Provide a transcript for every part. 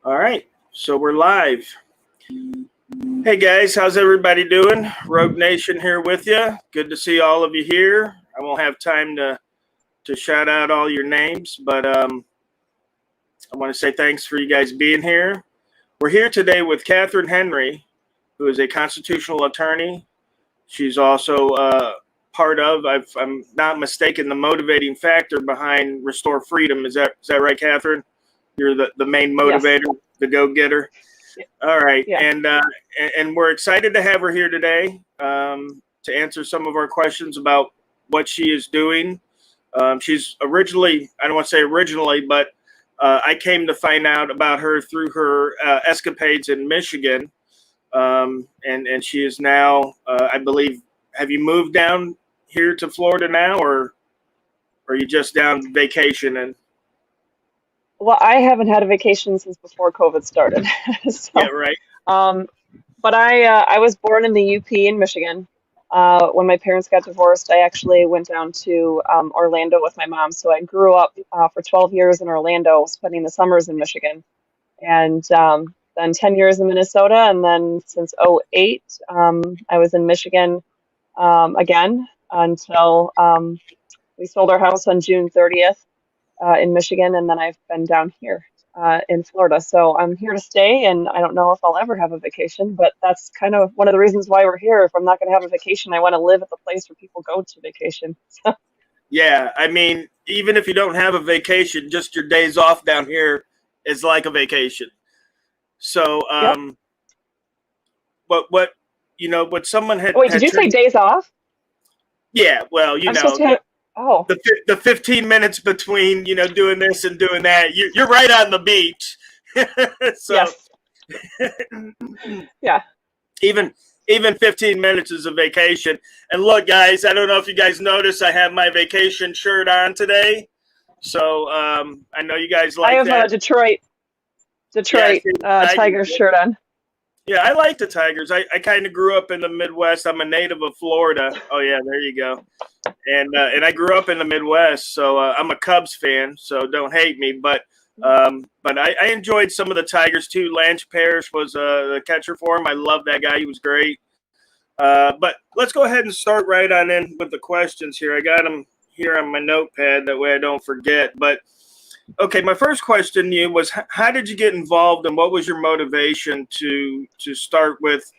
All right, so we're live. Hey guys, how's everybody doing? Rogue Nation here with you. Good to see all of you here. I won't have time to shout out all your names, but I want to say thanks for you guys being here. We're here today with Katherine Henry, who is a constitutional attorney. She's also part of, if I'm not mistaken, the motivating factor behind Restore Freedom. Is that right, Katherine? You're the main motivator, yes. The go-getter. All right, yeah. And we're excited to have her here today to answer some of our questions about what she is doing. She's originally, I don't want to say originally, but I came to find out about her through her escapades in Michigan, and she is now, I believe, have you moved down here to Florida now, or are you just down vacationing? Well, I haven't had a vacation since before COVID started. So, yeah, right. But I was born in the UP in Michigan. When my parents got divorced, I actually went down to Orlando with my mom. So I grew up for 12 years in Orlando, spending the summers in Michigan, and then 10 years in Minnesota. And then since '08, I was in Michigan again until we sold our house on June 30th. In Michigan, and then I've been down here in Florida. So I'm here to stay, and I don't know if I'll ever have a vacation, but that's kind of one of the reasons why we're here. If I'm not going to have a vacation, I want to live at the place where people go to vacation. Yeah, I mean, even if you don't have a vacation, just your days off down here is like a vacation. So, yep. what someone had. Wait, did you say days off? Yeah, well, Oh, the 15 minutes between, doing this and doing that, you're right on the beach. So, yes. Yeah. Even 15 minutes is a vacation. And look, guys, I don't know if you guys noticed, I have my vacation shirt on today. So I know you guys like that. I have a Detroit Tigers shirt on. Yeah, I like the Tigers. I kind of grew up in the Midwest. I'm a native of Florida. Oh yeah, there you go. And I grew up in the Midwest, so I'm a Cubs fan. So don't hate me, but I enjoyed some of the Tigers too. Lance Parrish was the catcher for him. I love that guy. He was great. But let's go ahead and start right on in with the questions here. I got them here on my notepad. That way I don't forget. But okay, my first question to you was, how did you get involved, and what was your motivation to start with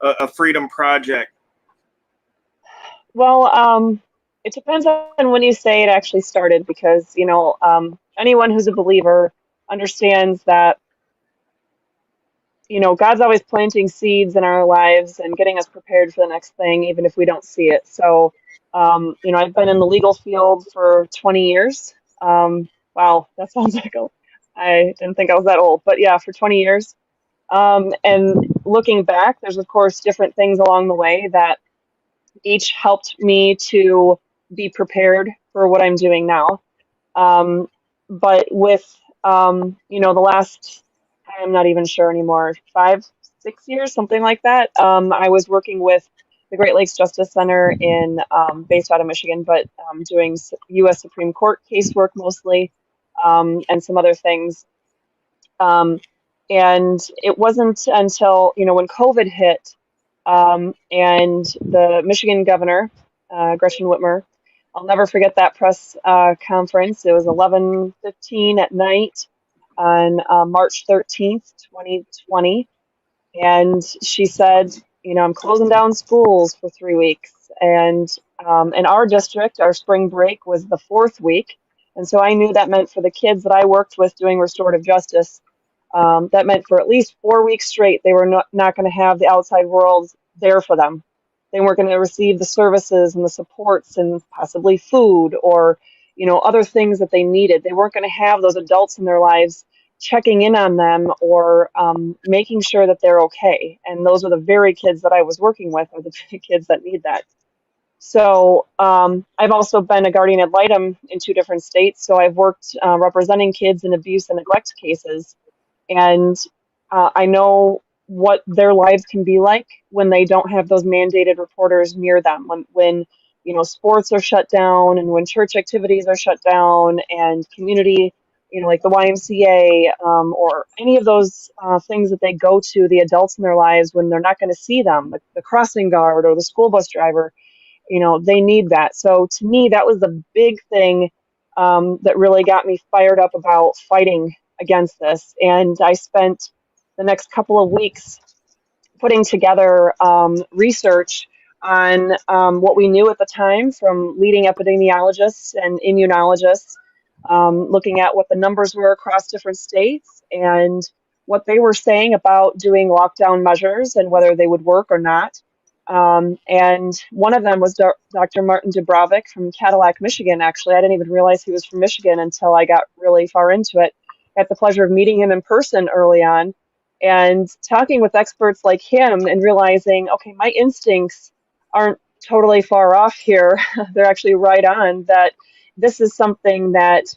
a freedom project? Well, it depends on when you say it actually started, because, anyone who's a believer understands that, God's always planting seeds in our lives and getting us prepared for the next thing, even if we don't see it. So, I've been in the legal field for 20 years. Wow, that sounds like I didn't think I was that old, but yeah, for 20 years. And looking back, there's of course different things along the way that each helped me to be prepared for what I'm doing now. But with, the last, I'm not even sure anymore, 5-6 years, something like that. I was working with the Great Lakes Justice Center based out of Michigan, but doing U.S. Supreme Court casework mostly. And some other things. And it wasn't until, when COVID hit, and the Michigan governor, Gretchen Whitmer, I'll never forget that press conference. It was 11:15 at night on March 13th, 2020. And she said, I'm closing down schools for 3 weeks. And in our district, our spring break was the 4th week. And so I knew that meant for the kids that I worked with doing restorative justice, that meant for at least 4 weeks straight, they were not going to have the outside world there for them. They weren't going to receive the services and the supports and possibly food or, other things that they needed. They weren't going to have those adults in their lives checking in on them or making sure that they're okay. And those are the very kids that I was working with, are the kids that need that. So I've also been a guardian ad litem in 2 different states. So I've worked representing kids in abuse and neglect cases. And I know what their lives can be like when they don't have those mandated reporters near them, when sports are shut down and when church activities are shut down and community like the YMCA, or any of those things that they go to, the adults in their lives when they're not going to see them, like the crossing guard or the school bus driver, they need that. So to me, that was the big thing that really got me fired up about fighting against this. And I spent the next couple of weeks putting together research on what we knew at the time from leading epidemiologists and immunologists, looking at what the numbers were across different states and what they were saying about doing lockdown measures and whether they would work or not. And one of them was Dr. Martin Dubrovik from Cadillac, Michigan. Actually, I didn't even realize he was from Michigan until I got really far into it. I had the pleasure of meeting him in person early on and talking with experts like him and realizing, okay, my instincts aren't totally far off here. They're actually right on, that this is something that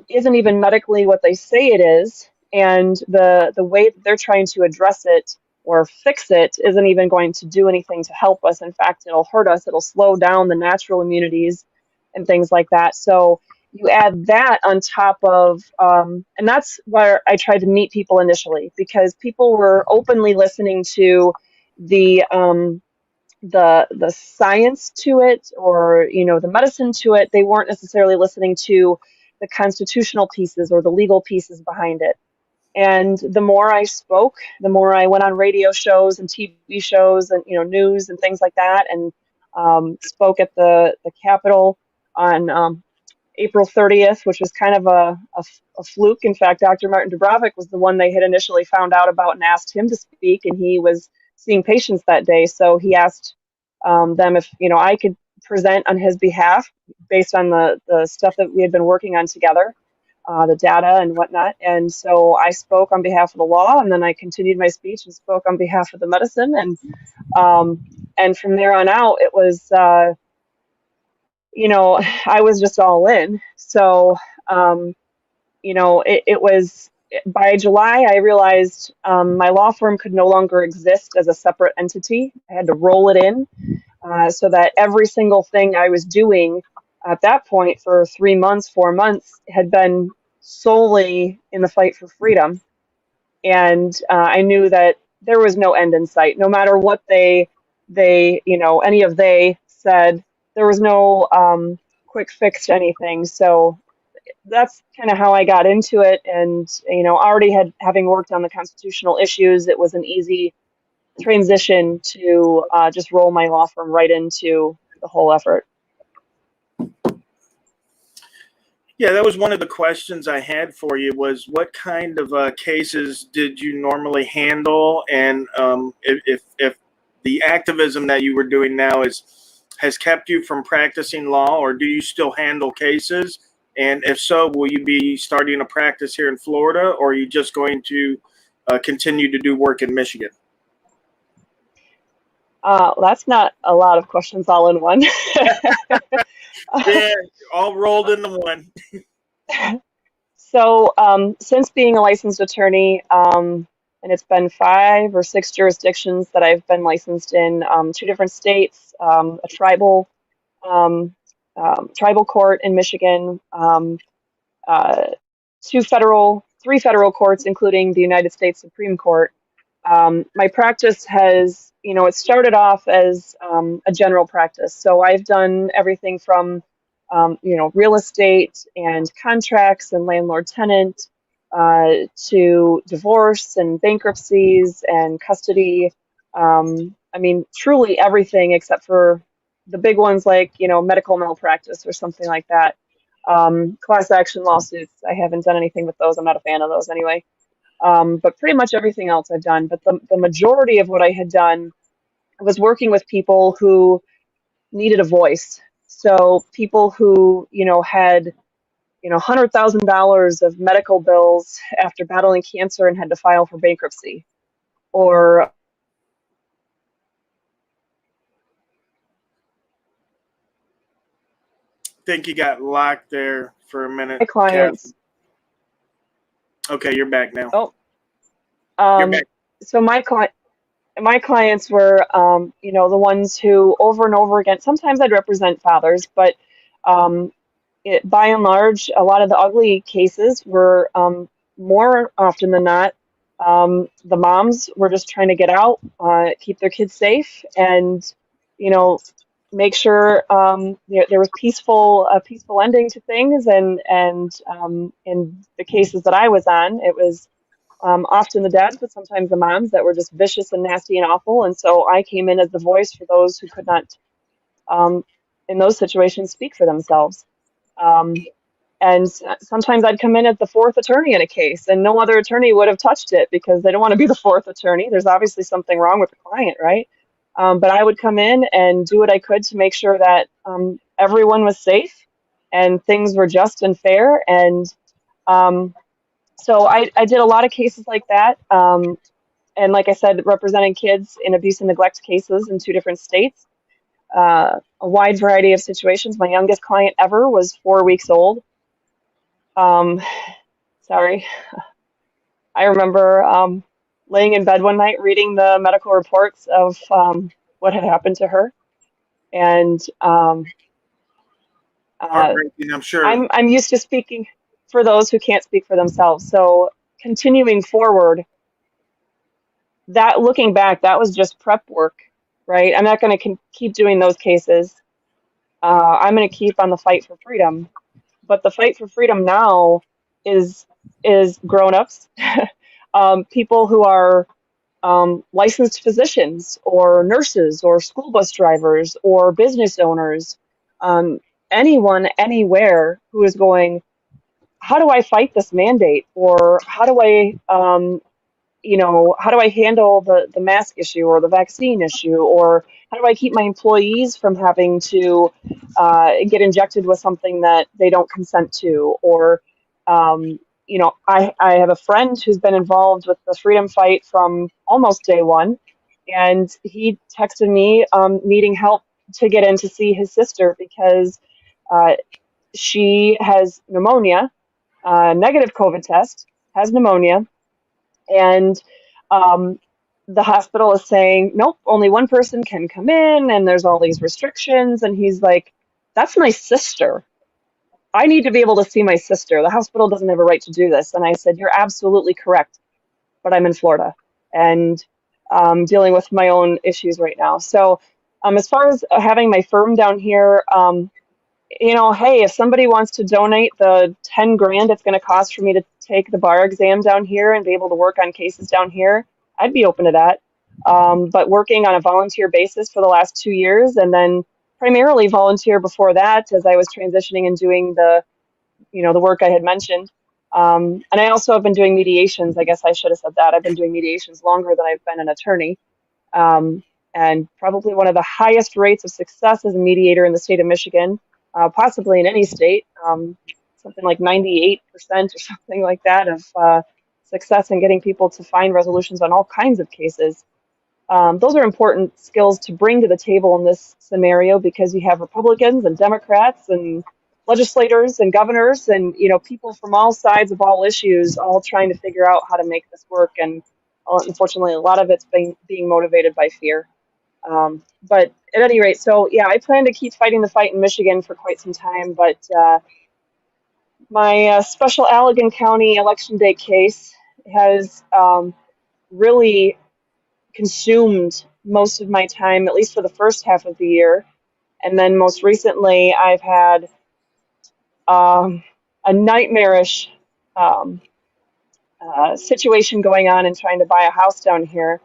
isn't even medically what they say it is. And the way that they're trying to address it or fix it isn't even going to do anything to help us. In fact, it'll hurt us. It'll slow down the natural immunities and things like that. So you add that on top of, and that's where I tried to meet people initially, because people were openly listening to the the science to it, or the medicine to it. They weren't necessarily listening to the constitutional pieces or the legal pieces behind it. And the more I spoke, the more I went on radio shows and TV shows and news and things like that, and spoke at the Capitol on April 30th, which was kind of a fluke. In fact, Dr. Martin Dubrovik was the one they had initially found out about and asked him to speak, and he was seeing patients that day. So he asked them if I could present on his behalf based on the stuff that we had been working on together, the data and whatnot. And so I spoke on behalf of the law, and then I continued my speech and spoke on behalf of the medicine. And from there on out, it was I was just all in. So, it was by July, I realized my law firm could no longer exist as a separate entity. I had to roll it in so that every single thing I was doing at that point for 3 months, 4 months, had been solely in the fight for freedom. And I knew that there was no end in sight, no matter what they any of they said. There was no quick fix to anything. So that's kind of how I got into it. And, already having worked on the constitutional issues, it was an easy transition to just roll my law firm right into the whole effort. Yeah, that was one of the questions I had for you, was what kind of cases did you normally handle? And if the activism that you were doing now has kept you from practicing law, or do you still handle cases? And if so, will you be starting a practice here in Florida, or are you just going to continue to do work in Michigan? That's not a lot of questions all in one. Yeah, all rolled into one. So since being a licensed attorney, and it's been 5 or 6 jurisdictions that I've been licensed in, 2 different states, a tribal court in Michigan, 3 federal courts, including the United States Supreme Court. My practice has, it started off as a general practice. So I've done everything from, real estate and contracts and landlord-tenant, to divorce and bankruptcies and custody. Truly everything except for the big ones like, medical malpractice or something like that. Class action lawsuits, I haven't done anything with those. I'm not a fan of those anyway. But pretty much everything else I've done. But the majority of what I had done was working with people who needed a voice. So people who, had, $100,000 of medical bills after battling cancer and had to file for bankruptcy. Or I think you got locked there for a minute. my clients. Okay, you're back now. Oh, You're back. so my clients were, the ones who over and over again, sometimes I'd represent fathers, but, by and large, a lot of the ugly cases were more often than not, the moms were just trying to get out, keep their kids safe, and you know, make sure there was a peaceful ending to things. And in the cases that I was on, it was often the dads, but sometimes the moms that were just vicious and nasty and awful. And so I came in as the voice for those who could not, um, in those situations, speak for themselves. Um, and sometimes I'd come in as the fourth attorney in a case, and no other attorney would have touched it because they don't want to be the fourth attorney. There's obviously something wrong with the client, right? But I would come in and do what I could to make sure that everyone was safe and things were just and fair. And um, so I did a lot of cases like that. And like I said, representing kids in abuse and neglect cases in 2 different states, a wide variety of situations. My youngest client ever was 4 weeks old. Um, Sorry. I remember laying in bed one night reading the medical reports of what had happened to her. And Heartbreaking, I'm sure. I'm used to speaking for those who can't speak for themselves. So continuing forward, that looking back, that was just prep work, right? I'm not going to keep doing those cases. I'm going to keep on the fight for freedom. But the fight for freedom now is grown-ups, people who are licensed physicians or nurses or school bus drivers or business owners, um, anyone, anywhere who is going, how do I fight this mandate? Or how do I handle the mask issue or the vaccine issue? Or how do I keep my employees from having to get injected with something that they don't consent to? Or, I have a friend who's been involved with the freedom fight from almost day one, and he texted me needing help to get in to see his sister because uh, she has pneumonia, negative COVID test, has pneumonia, and um, the hospital is saying, nope, only one person can come in, and there's all these restrictions. And he's like, that's my sister. I need to be able to see my sister. The hospital doesn't have a right to do this. And I said, you're absolutely correct, but I'm in Florida and dealing with my own issues right now. So as far as having my firm down here, hey, if somebody wants to donate the 10 grand it's going to cost for me to take the bar exam down here and be able to work on cases down here, I'd be open to that. But working on a volunteer basis for the last 2 years, and then primarily volunteer before that as I was transitioning and doing the work I had mentioned. And I also have been doing mediations. I guess I should have said that. I've been doing mediations longer than I've been an attorney. Um, and probably one of the highest rates of success as a mediator in the state of Michigan, possibly in any state, something like 98% or something like that of success in getting people to find resolutions on all kinds of cases. Those are important skills to bring to the table in this scenario because you have Republicans and Democrats and legislators and governors and people from all sides of all issues all trying to figure out how to make this work. And unfortunately, a lot of it's being motivated by fear. But at any rate, so yeah, I plan to keep fighting the fight in Michigan for quite some time. But my special Allegan County election day case has really consumed most of my time, at least for the first half of the year. And then most recently, I've had a nightmarish situation going on in trying to buy a house down here.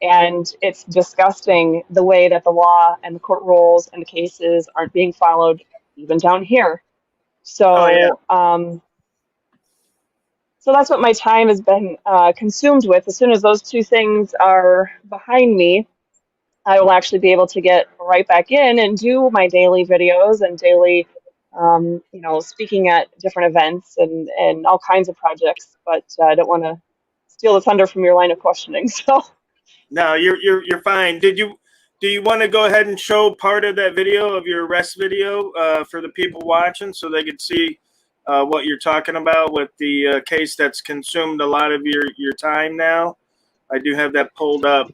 And it's disgusting the way that the law and the court rules and the cases aren't being followed even down here. Oh yeah. So that's what my time has been consumed with. As soon as those two things are behind me, I will actually be able to get right back in and do my daily videos and daily, speaking at different events and all kinds of projects. But I don't want to steal the thunder from your line of questioning. So No, you're fine. Do you want to go ahead and show part of that video of your arrest video for the people watching so they could see what you're talking about with the case that's consumed a lot of your time now? I do have that pulled up.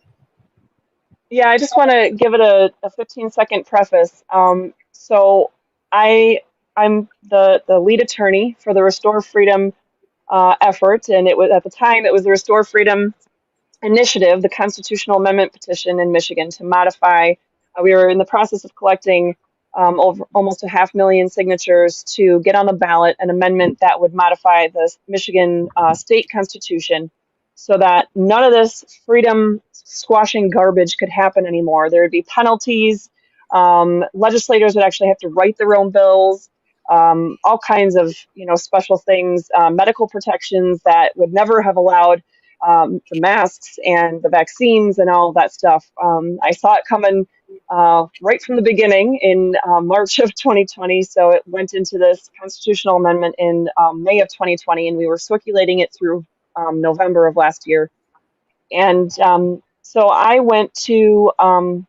yeah, I just want to give it a 15-second preface. So I I'm the lead attorney for the Restore Freedom effort, and it was at the time it was the Restore Freedom Initiative, the constitutional amendment petition in Michigan to modify. We were in the process of collecting over almost 500,000 signatures to get on the ballot an amendment that would modify the Michigan state constitution so that none of this freedom squashing garbage could happen anymore. There would be penalties. Legislators would actually have to write their own bills. All kinds of special things, medical protections that would never have allowed the masks and the vaccines and all of that stuff. I saw it coming right from the beginning in March of 2020. So it went into this constitutional amendment in May of 2020, and we were circulating it through November of last year. And so I went to an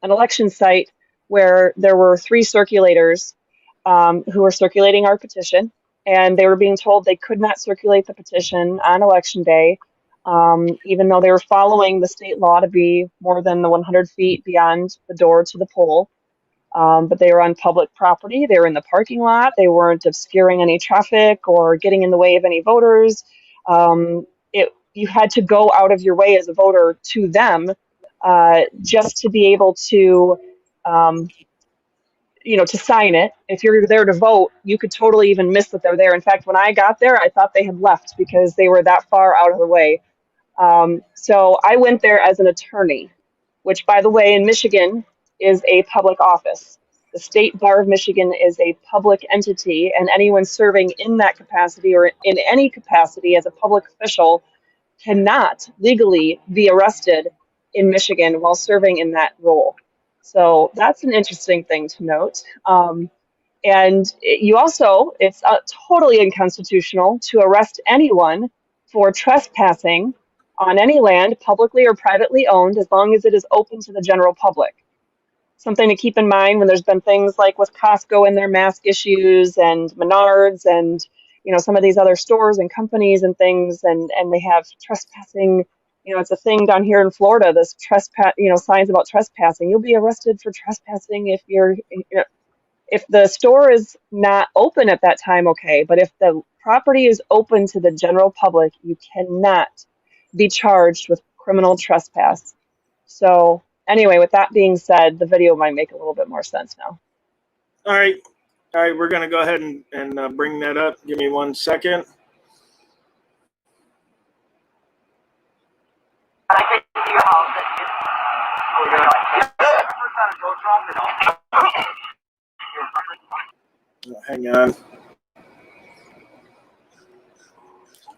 election site where there were 3 circulators who were circulating our petition, and they were being told they could not circulate the petition on election day, even though they were following the state law to be more than the 100 feet beyond the door to the poll. But they were on public property. They were in the parking lot. They weren't obscuring any traffic or getting in the way of any voters. You had to go out of your way as a voter to them just to be able to to sign it. If you're there to vote, you could totally even miss that they're there. In fact, when I got there, I thought they had left because they were that far out of the way. So I went there as an attorney, which, by the way, in Michigan is a public office. The State Bar of Michigan is a public entity, and anyone serving in that capacity or in any capacity as a public official cannot legally be arrested in Michigan while serving in that role. So that's an interesting thing to note. And you also, it's totally unconstitutional to arrest anyone for trespassing on any land, publicly or privately owned, as long as it is open to the general public. Something to keep in mind when there's been things like with Costco and their mask issues and Menards and some of these other stores and companies and things, and they have trespassing. It's a thing down here in Florida, this trespass, signs about trespassing. You'll be arrested for trespassing if if the store is not open at that time, okay. But if the property is open to the general public, you cannot be charged with criminal trespass. So anyway, with that being said, the video might make a little bit more sense now. All right. We're going to go ahead and bring that up. Give me 1 second. Hang on.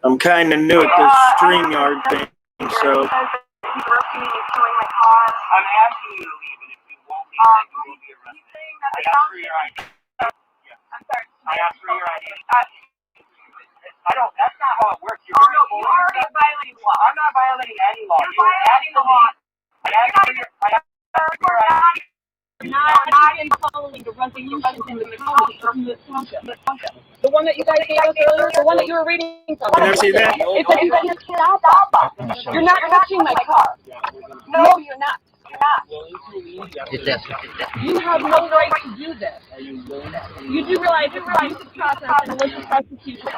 I'm kind of new at this StreamYard thing, so. I'm asking you to leave, and if you won't leave, then you will be arrested. I asked for your ID. I'm sorry. I asked for your ID. That's not how it works. You're already violating law. I'm not violating any law. You're violating the law. I asked for your ID. Not even following the resolution in the township. The one that you guys gave us earlier, the one that you were reading from. Can I see that? It said you guys stop us. You're not touching my car. No, you're not. You have no right to do this. You do realize this is process and malicious prosecution.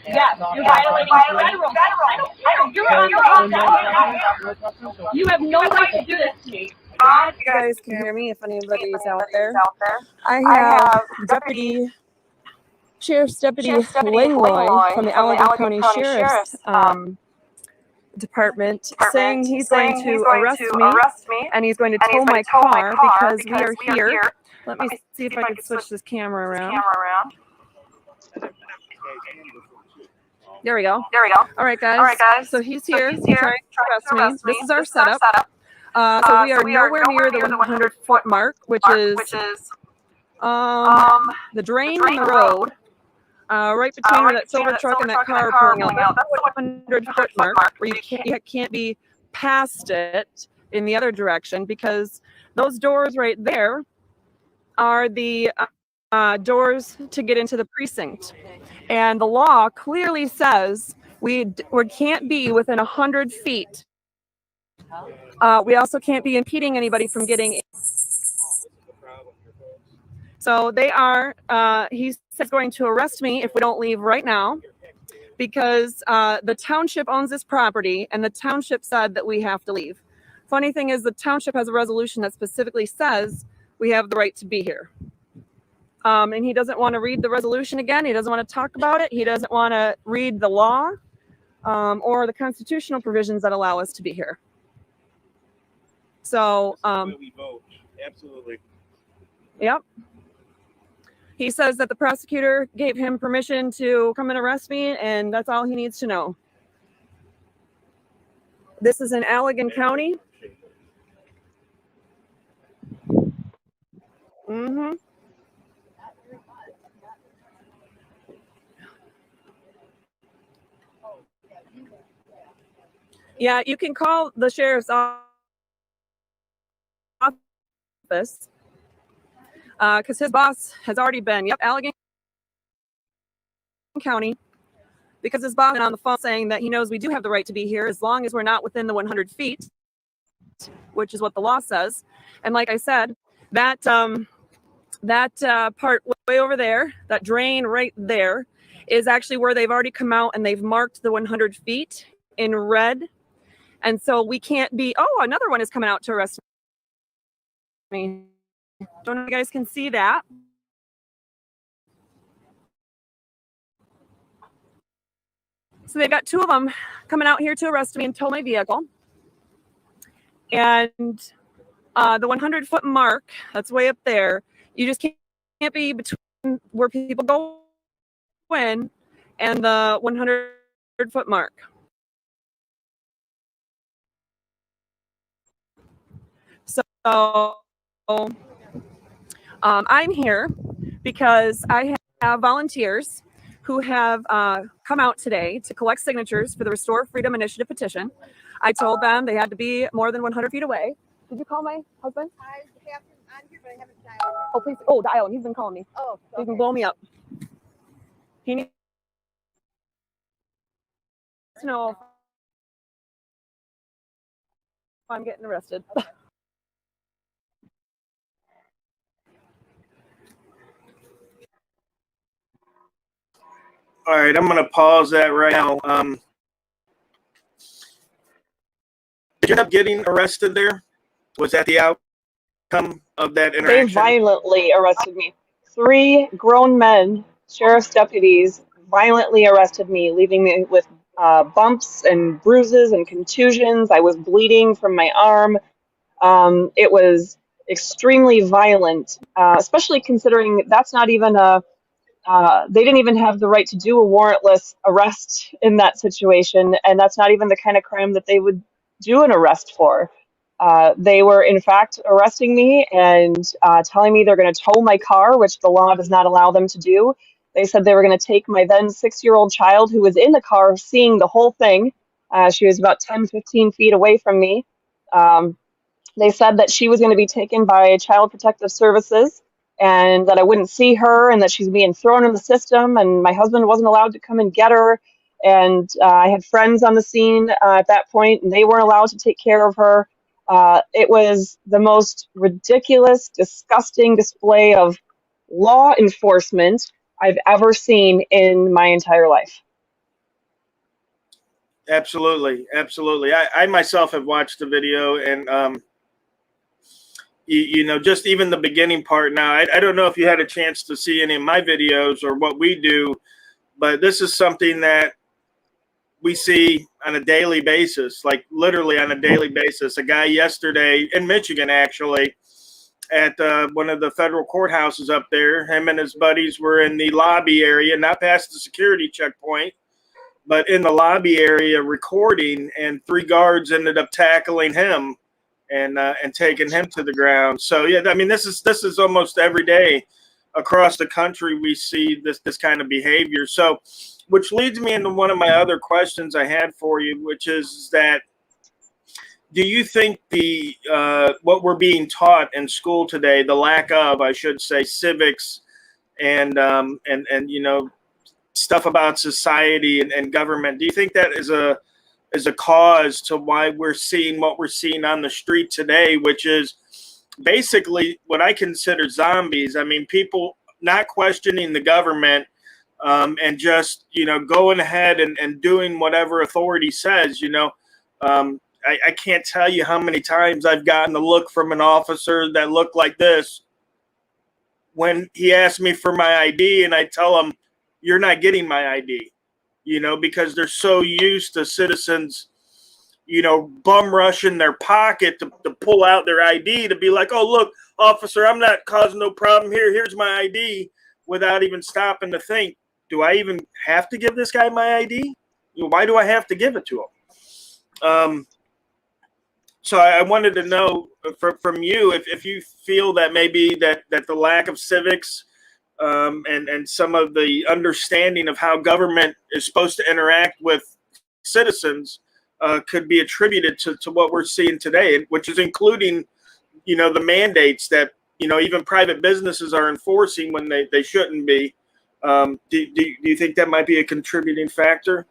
Yes, you're violating federal. I don't care. You're on the law. You have no right to do this to me. You guys can hear me if anybody's out there. I have Sheriff's Deputy Langlois from the Allegan County Sheriff's Department saying he's going to arrest me and he's going to tow my car because we are here. Let me see if I can switch this camera around. There we go. All right, guys. So he's here. He's trying to arrest me. This is our setup. So we are nowhere near the 100-foot mark, which is the drain in the road, right between where that silver truck and that car are pulling out. That's the 100-foot mark, where you can't be past it in the other direction, because those doors right there are the doors to get into the precinct. And the law clearly says we can't be within 100 feet. We also can't be impeding anybody from getting So they are, he says going to arrest me if we don't leave right now, because the township owns this property and the township said that we have to leave. Funny thing is the township has a resolution that specifically says we have the right to be here. And he doesn't want to read the resolution again. He doesn't want to talk about it. He doesn't want to read the law or the constitutional provisions that allow us to be here. So, we vote. Absolutely. Yep. He says that the prosecutor gave him permission to come and arrest me, and that's all he needs to know. This is in Allegan County. Mm-hmm. Yeah, you can call the sheriff's office because his boss has already been, Allegan County, because his boss been on the phone saying that he knows we do have the right to be here as long as we're not within the 100 feet, which is what the law says. And like I said, that part way over there, that drain right there, is actually where they've already come out and they've marked the 100 feet in red. And so we can't be, oh, another one is coming out to arrest me. Don't know if you guys can see that. So they've got two of them coming out here to arrest me and tow my vehicle. And the 100-foot mark, that's way up there, you just can't be between where people go in and the 100-foot mark. So I'm here because I have volunteers who have come out today to collect signatures for the Restore Freedom Initiative petition. I told them they had to be more than 100 feet away. Did you call my husband? I have him on here, but I haven't dialed him. Oh, please. Oh, dial him. He's been calling me. Oh, He can blow me up. He needs to know if I'm getting arrested. All right, I'm going to pause that right now. Did you end up getting arrested there? Was that the outcome of that They interaction? violently arrested me. 3 grown men, sheriff's deputies, violently arrested me, leaving me with bumps and bruises and contusions. I was bleeding from my arm. It was extremely violent, especially considering that's not even they didn't even have the right to do a warrantless arrest in that situation, and that's not even the kind of crime that they would do an arrest for. They were, in fact, arresting me and telling me they're going to tow my car, which the law does not allow them to do. They said they were going to take my then 6-year-old child who was in the car seeing the whole thing. She was about 10, 15 feet away from me. They said that she was going to be taken by Child Protective Services and that I wouldn't see her and that she's being thrown in the system and my husband wasn't allowed to come and get her. And I had friends on the scene at that point and they weren't allowed to take care of her. It was the most ridiculous, disgusting display of law enforcement I've ever seen in my entire life. Absolutely. Absolutely. I myself have watched the video and, you know, just even the beginning part now, I don't know if you had a chance to see any of my videos or what we do, but this is something that we see on a daily basis, like literally on a daily basis. A guy yesterday in Michigan, actually, at one of the federal courthouses up there, him and his buddies were in the lobby area, not past the security checkpoint, but in the lobby area recording, and 3 guards ended up tackling him and taking him to the ground. So yeah, I mean, this is almost every day across the country we see this kind of behavior. So, which leads me into one of my other questions I had for you, which is that, do you think the what we're being taught in school today, the lack of, I should say, civics and you know, stuff about society and government, do you think that is a cause to why we're seeing what we're seeing on the street today, which is basically what I consider zombies. I mean, people not questioning the government and just, going ahead and doing whatever authority says, I can't tell you how many times I've gotten a look from an officer that looked like this when he asked me for my ID, and I tell him, you're not getting my ID, because they're so used to citizens, bum rushing their pocket to pull out their ID to be like, oh, look, officer, I'm not causing no problem here. Here's my ID, without even stopping to think, do I even have to give this guy my ID? Why do I have to give it to him? So I wanted to know from you if you feel that maybe that the lack of civics and some of the understanding of how government is supposed to interact with citizens could be attributed to what we're seeing today, which is including, the mandates that, even private businesses are enforcing when they shouldn't be. Do you think that might be a contributing factor?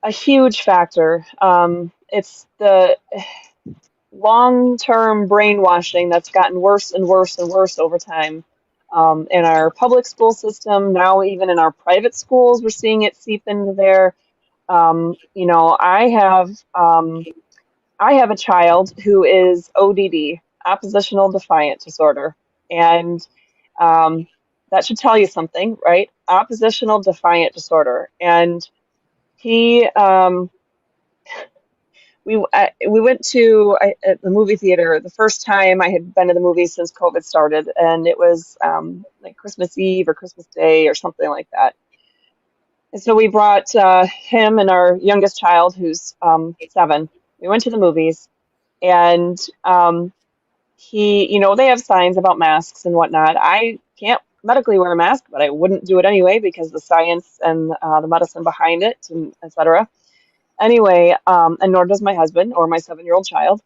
A huge factor. It's the long-term brainwashing that's gotten worse and worse and worse over time. In our public school system, now even in our private schools, we're seeing it seep into there. I have a child who is ODD, oppositional defiant disorder, and that should tell you something, right? Oppositional defiant disorder, and he we went to at the movie theater the first time I had been to the movies since COVID started, and it was like Christmas Eve or Christmas Day or something like that. And so we brought him and our youngest child, who's 7. We went to the movies, and they have signs about masks and whatnot. I can't medically wear a mask, but I wouldn't do it anyway because the science and the medicine behind it, and et cetera. Anyway, and nor does my husband or my 7-year-old child.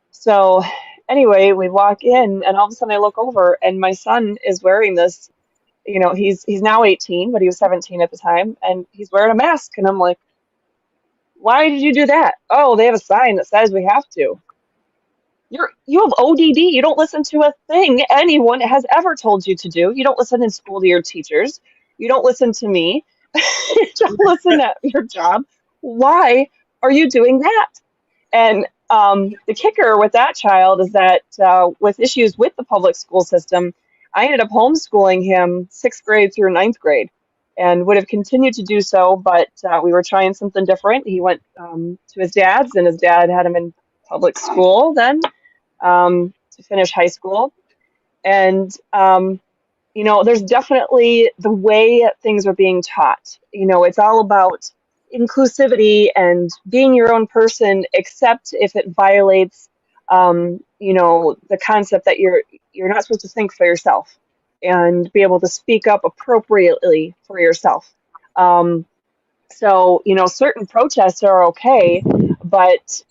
So anyway, we walk in, and all of a sudden I look over, and my son is wearing this. He's now 18, but he was 17 at the time, and he's wearing a mask. And I'm like, why did you do that? Oh, they have a sign that says we have to. You have ODD. You don't listen to a thing anyone has ever told you to do. You don't listen in school to your teachers. You don't listen to me. You don't listen at your job. Why are you doing that? And the kicker with that child is that with issues with the public school system, I ended up homeschooling him 6th grade through 9th grade, and would have continued to do so, but we were trying something different. He went to his dad's, and his dad had him in public school then to finish high school. And there's definitely the way things are being taught. It's all about inclusivity and being your own person, except if it violates, the concept that you're not supposed to think for yourself and be able to speak up appropriately for yourself. So, certain protests are okay, but,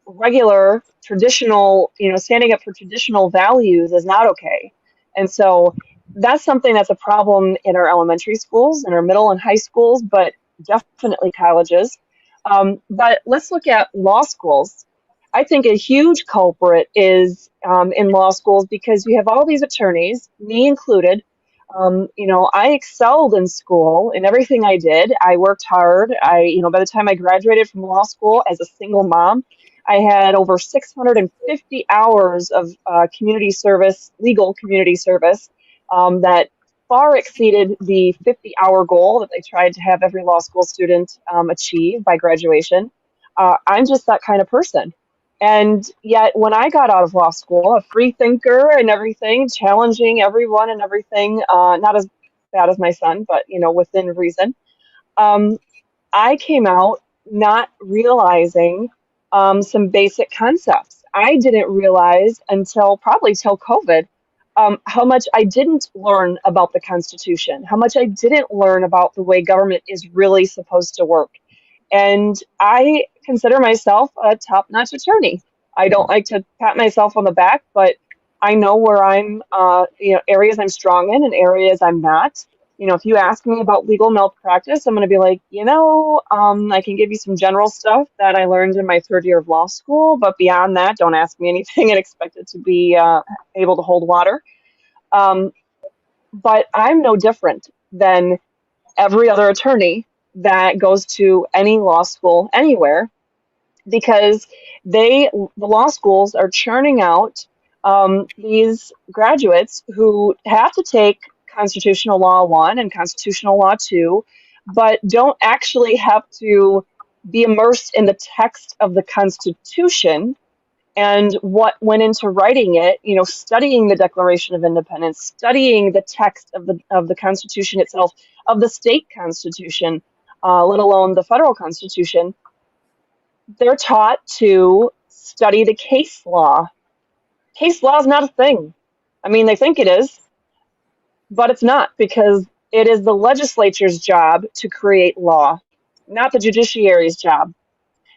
regular traditional, standing up for traditional values is not okay. And so that's something that's a problem in our elementary schools, in our middle and high schools, but definitely colleges. But let's look at law schools. I think a huge culprit is in law schools because you have all these attorneys, me included. I excelled in school in everything I did. I worked hard. By the time I graduated from law school as a single mom, I had over 650 hours of community service, legal community service, that far exceeded the 50-hour goal that they tried to have every law school student achieve by graduation. I'm just that kind of person. And yet when I got out of law school, a free thinker and everything, challenging everyone and everything, not as bad as my son, but, within reason, I came out not realizing some basic concepts. I didn't realize until COVID how much I didn't learn about the Constitution, how much I didn't learn about the way government is really supposed to work. And I consider myself a top-notch attorney. I don't like to pat myself on the back, but I know where I'm, areas I'm strong in and areas I'm not. if you ask me about legal malpractice, I'm going to be like, I can give you some general stuff that I learned in my third year of law school, but beyond that, don't ask me anything and expect it to be able to hold water. But I'm no different than every other attorney that goes to any law school anywhere, because the law schools are churning out these graduates who have to take constitutional law 1 and constitutional law 2, but don't actually have to be immersed in the text of the Constitution and what went into writing it, studying the Declaration of Independence, studying the text of the Constitution itself, of the state constitution, let alone the federal Constitution. They're taught to study the case law. Case law is not a thing. I mean, they think it is, but it's not, because it is the legislature's job to create law, not the judiciary's job.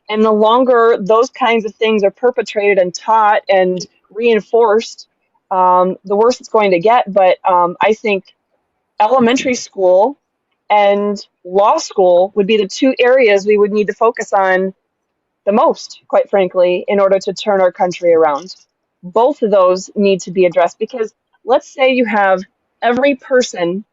And the longer those kinds of things are perpetrated and taught and reinforced, the worse it's going to get. But I think elementary school and law school would be the two areas we would need to focus on the most, quite frankly, in order to turn our country around. Both of those need to be addressed, because let's say you have every person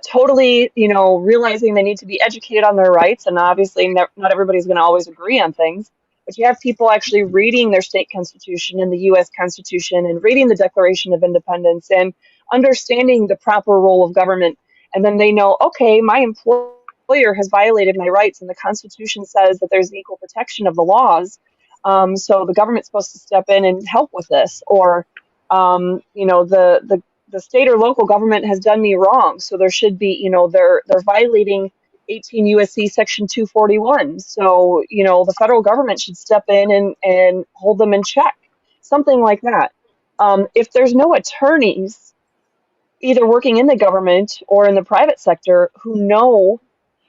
totally, realizing they need to be educated on their rights, and obviously not everybody's going to always agree on things, but you have people actually reading their state constitution and the U.S. Constitution and reading the Declaration of Independence and understanding the proper role of government, and then they know, okay, my employer has violated my rights, and the Constitution says that there's equal protection of the laws, so the government's supposed to step in and help with this, or the state or local government has done me wrong, so there should be, they're violating 18 USC section 241, so the federal government should step in and hold them in check, something like that. If there's no attorneys either working in the government or in the private sector who know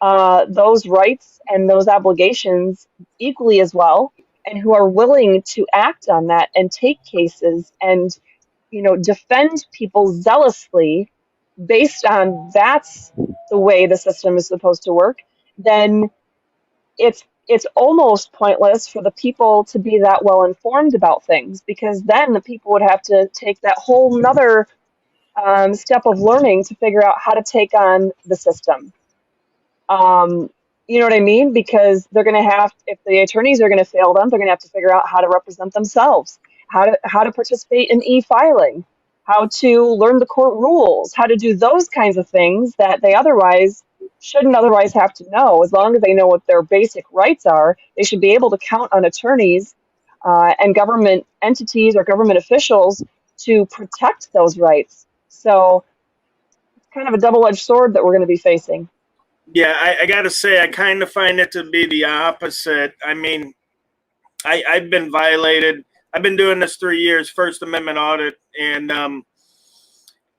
those rights and those obligations equally as well, and who are willing to act on that and take cases and defend people zealously based on that's the way the system is supposed to work, then it's almost pointless for the people to be that well informed about things, because then the people would have to take that whole nother step of learning to figure out how to take on the system. You know what I mean? Because they're going to have, if the attorneys are going to fail them, they're going to have to figure out how to represent themselves, how to participate in e-filing, how to learn the court rules, how to do those kinds of things that they shouldn't otherwise have to know. As long as they know what their basic rights are, they should be able to count on attorneys and government entities or government officials to protect those rights. So it's kind of a double-edged sword that we're going to be facing. Yeah, I got to say, I kind of find it to be the opposite. I mean, I've been violated. I've been doing this 3 years, First Amendment audit, and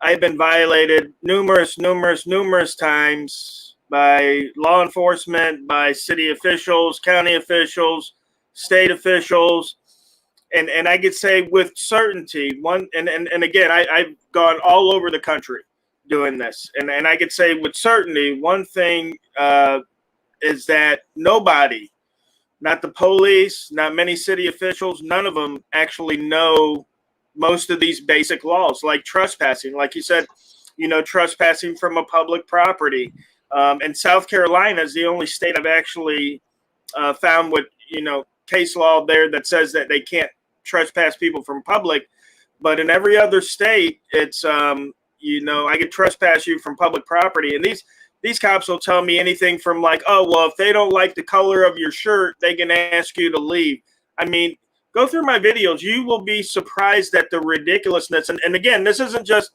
I've been violated numerous times by law enforcement, by city officials, county officials, state officials. And I could say with certainty, and again, I've gone all over the country doing this. And I could say with certainty, one thing is that nobody, not the police, not many city officials, none of them actually know most of these basic laws, like trespassing. Like you said, trespassing from a public property. And South Carolina is the only state I've actually found with, case law there that says that they can't trespass people from public. But in every other state, it's I could trespass you from public property. And these cops will tell me anything from like, oh, well, if they don't like the color of your shirt, they can ask you to leave. I mean, go through my videos. You will be surprised at the ridiculousness. And again, this isn't just,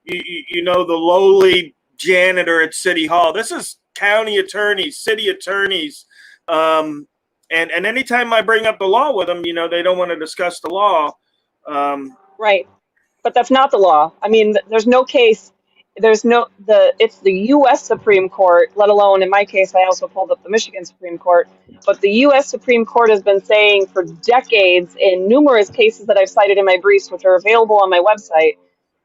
the lowly janitor at City Hall. This is county attorneys, city attorneys. And anytime I bring up the law with them, they don't want to discuss the law. Right. But that's not the law. I mean, there's no case, it's the U.S. Supreme Court, let alone, in my case, I also pulled up the Michigan Supreme Court, but the U.S. Supreme Court has been saying for decades in numerous cases that I've cited in my briefs, which are available on my website,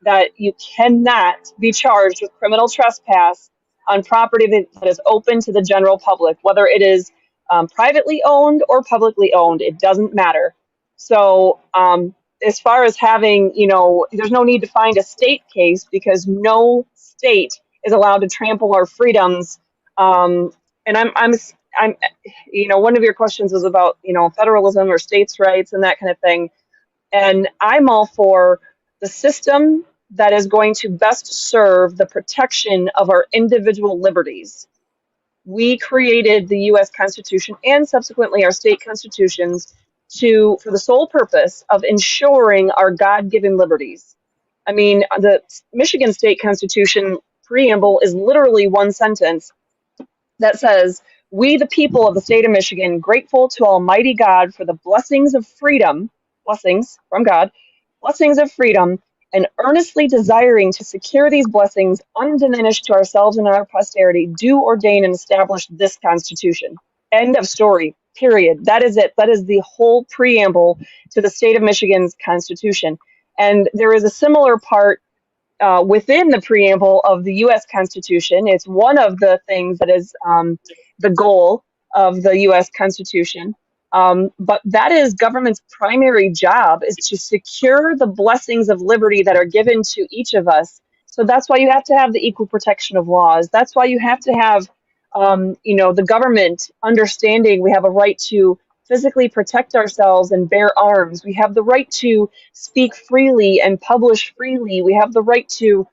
that you cannot be charged with criminal trespass on property that is open to the general public, whether it is privately owned or publicly owned. It doesn't matter. So, as far as having, there's no need to find a state case because no state is allowed to trample our freedoms. And I'm, one of your questions was about, federalism or states' rights and that kind of thing. And I'm all for the system that is going to best serve the protection of our individual liberties. We created the U.S. Constitution and subsequently our state constitutions for the sole purpose of ensuring our God-given liberties. I mean, the Michigan State Constitution preamble is literally one sentence that says, "We, the people of the state of Michigan, grateful to Almighty God for the blessings of freedom," blessings from God, blessings of freedom, and earnestly desiring to secure these blessings undiminished to ourselves and our posterity, do ordain and establish this Constitution. End of story. Period. That is it. That is the whole preamble to the state of Michigan's Constitution. And there is a similar part within the preamble of the U.S. Constitution. It's one of the things that is the goal of the U.S. Constitution. But that is government's primary job, is to secure the blessings of liberty that are given to each of us. So that's why you have to have the equal protection of laws. That's why you have to have, the government understanding we have a right to physically protect ourselves and bear arms. We have the right to speak freely and publish freely. We have the right to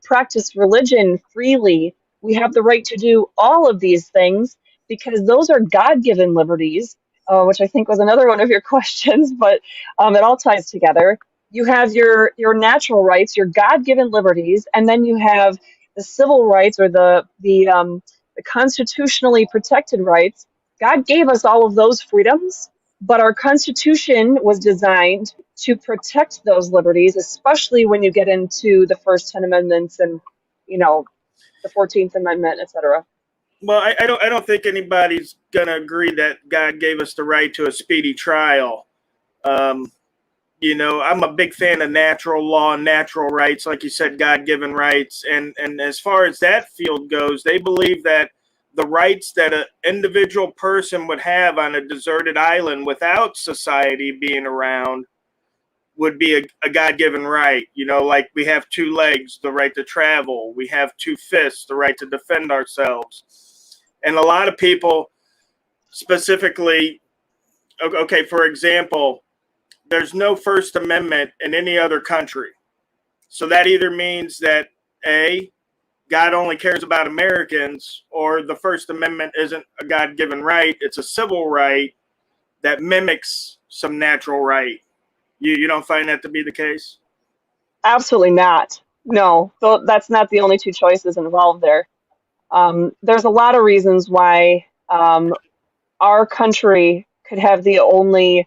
practice religion freely. We have the right to do all of these things because those are God-given liberties, which I think was another one of your questions, but it all ties together. You have your natural rights, your God-given liberties, and then you have the civil rights or the constitutionally protected rights. God gave us all of those freedoms, but our Constitution was designed to protect those liberties, especially when you get into the first 10 amendments and, the 14th Amendment, etc. Well, I don't think anybody's gonna agree that God gave us the right to a speedy trial. I'm a big fan of natural law and natural rights, like you said, God-given rights. And as far as that field goes, they believe that the rights that an individual person would have on a deserted island without society being around would be a God-given right. Like we have two legs, the right to travel. We have two fists, the right to defend ourselves. And a lot of people specifically, okay, for example, there's no First Amendment in any other country. So that either means that A, God only cares about Americans, or the First Amendment isn't a God-given right. It's a civil right that mimics some natural right. You don't find that to be the case? Absolutely not. No, that's not the only two choices involved there. There's a lot of reasons why our country could have the only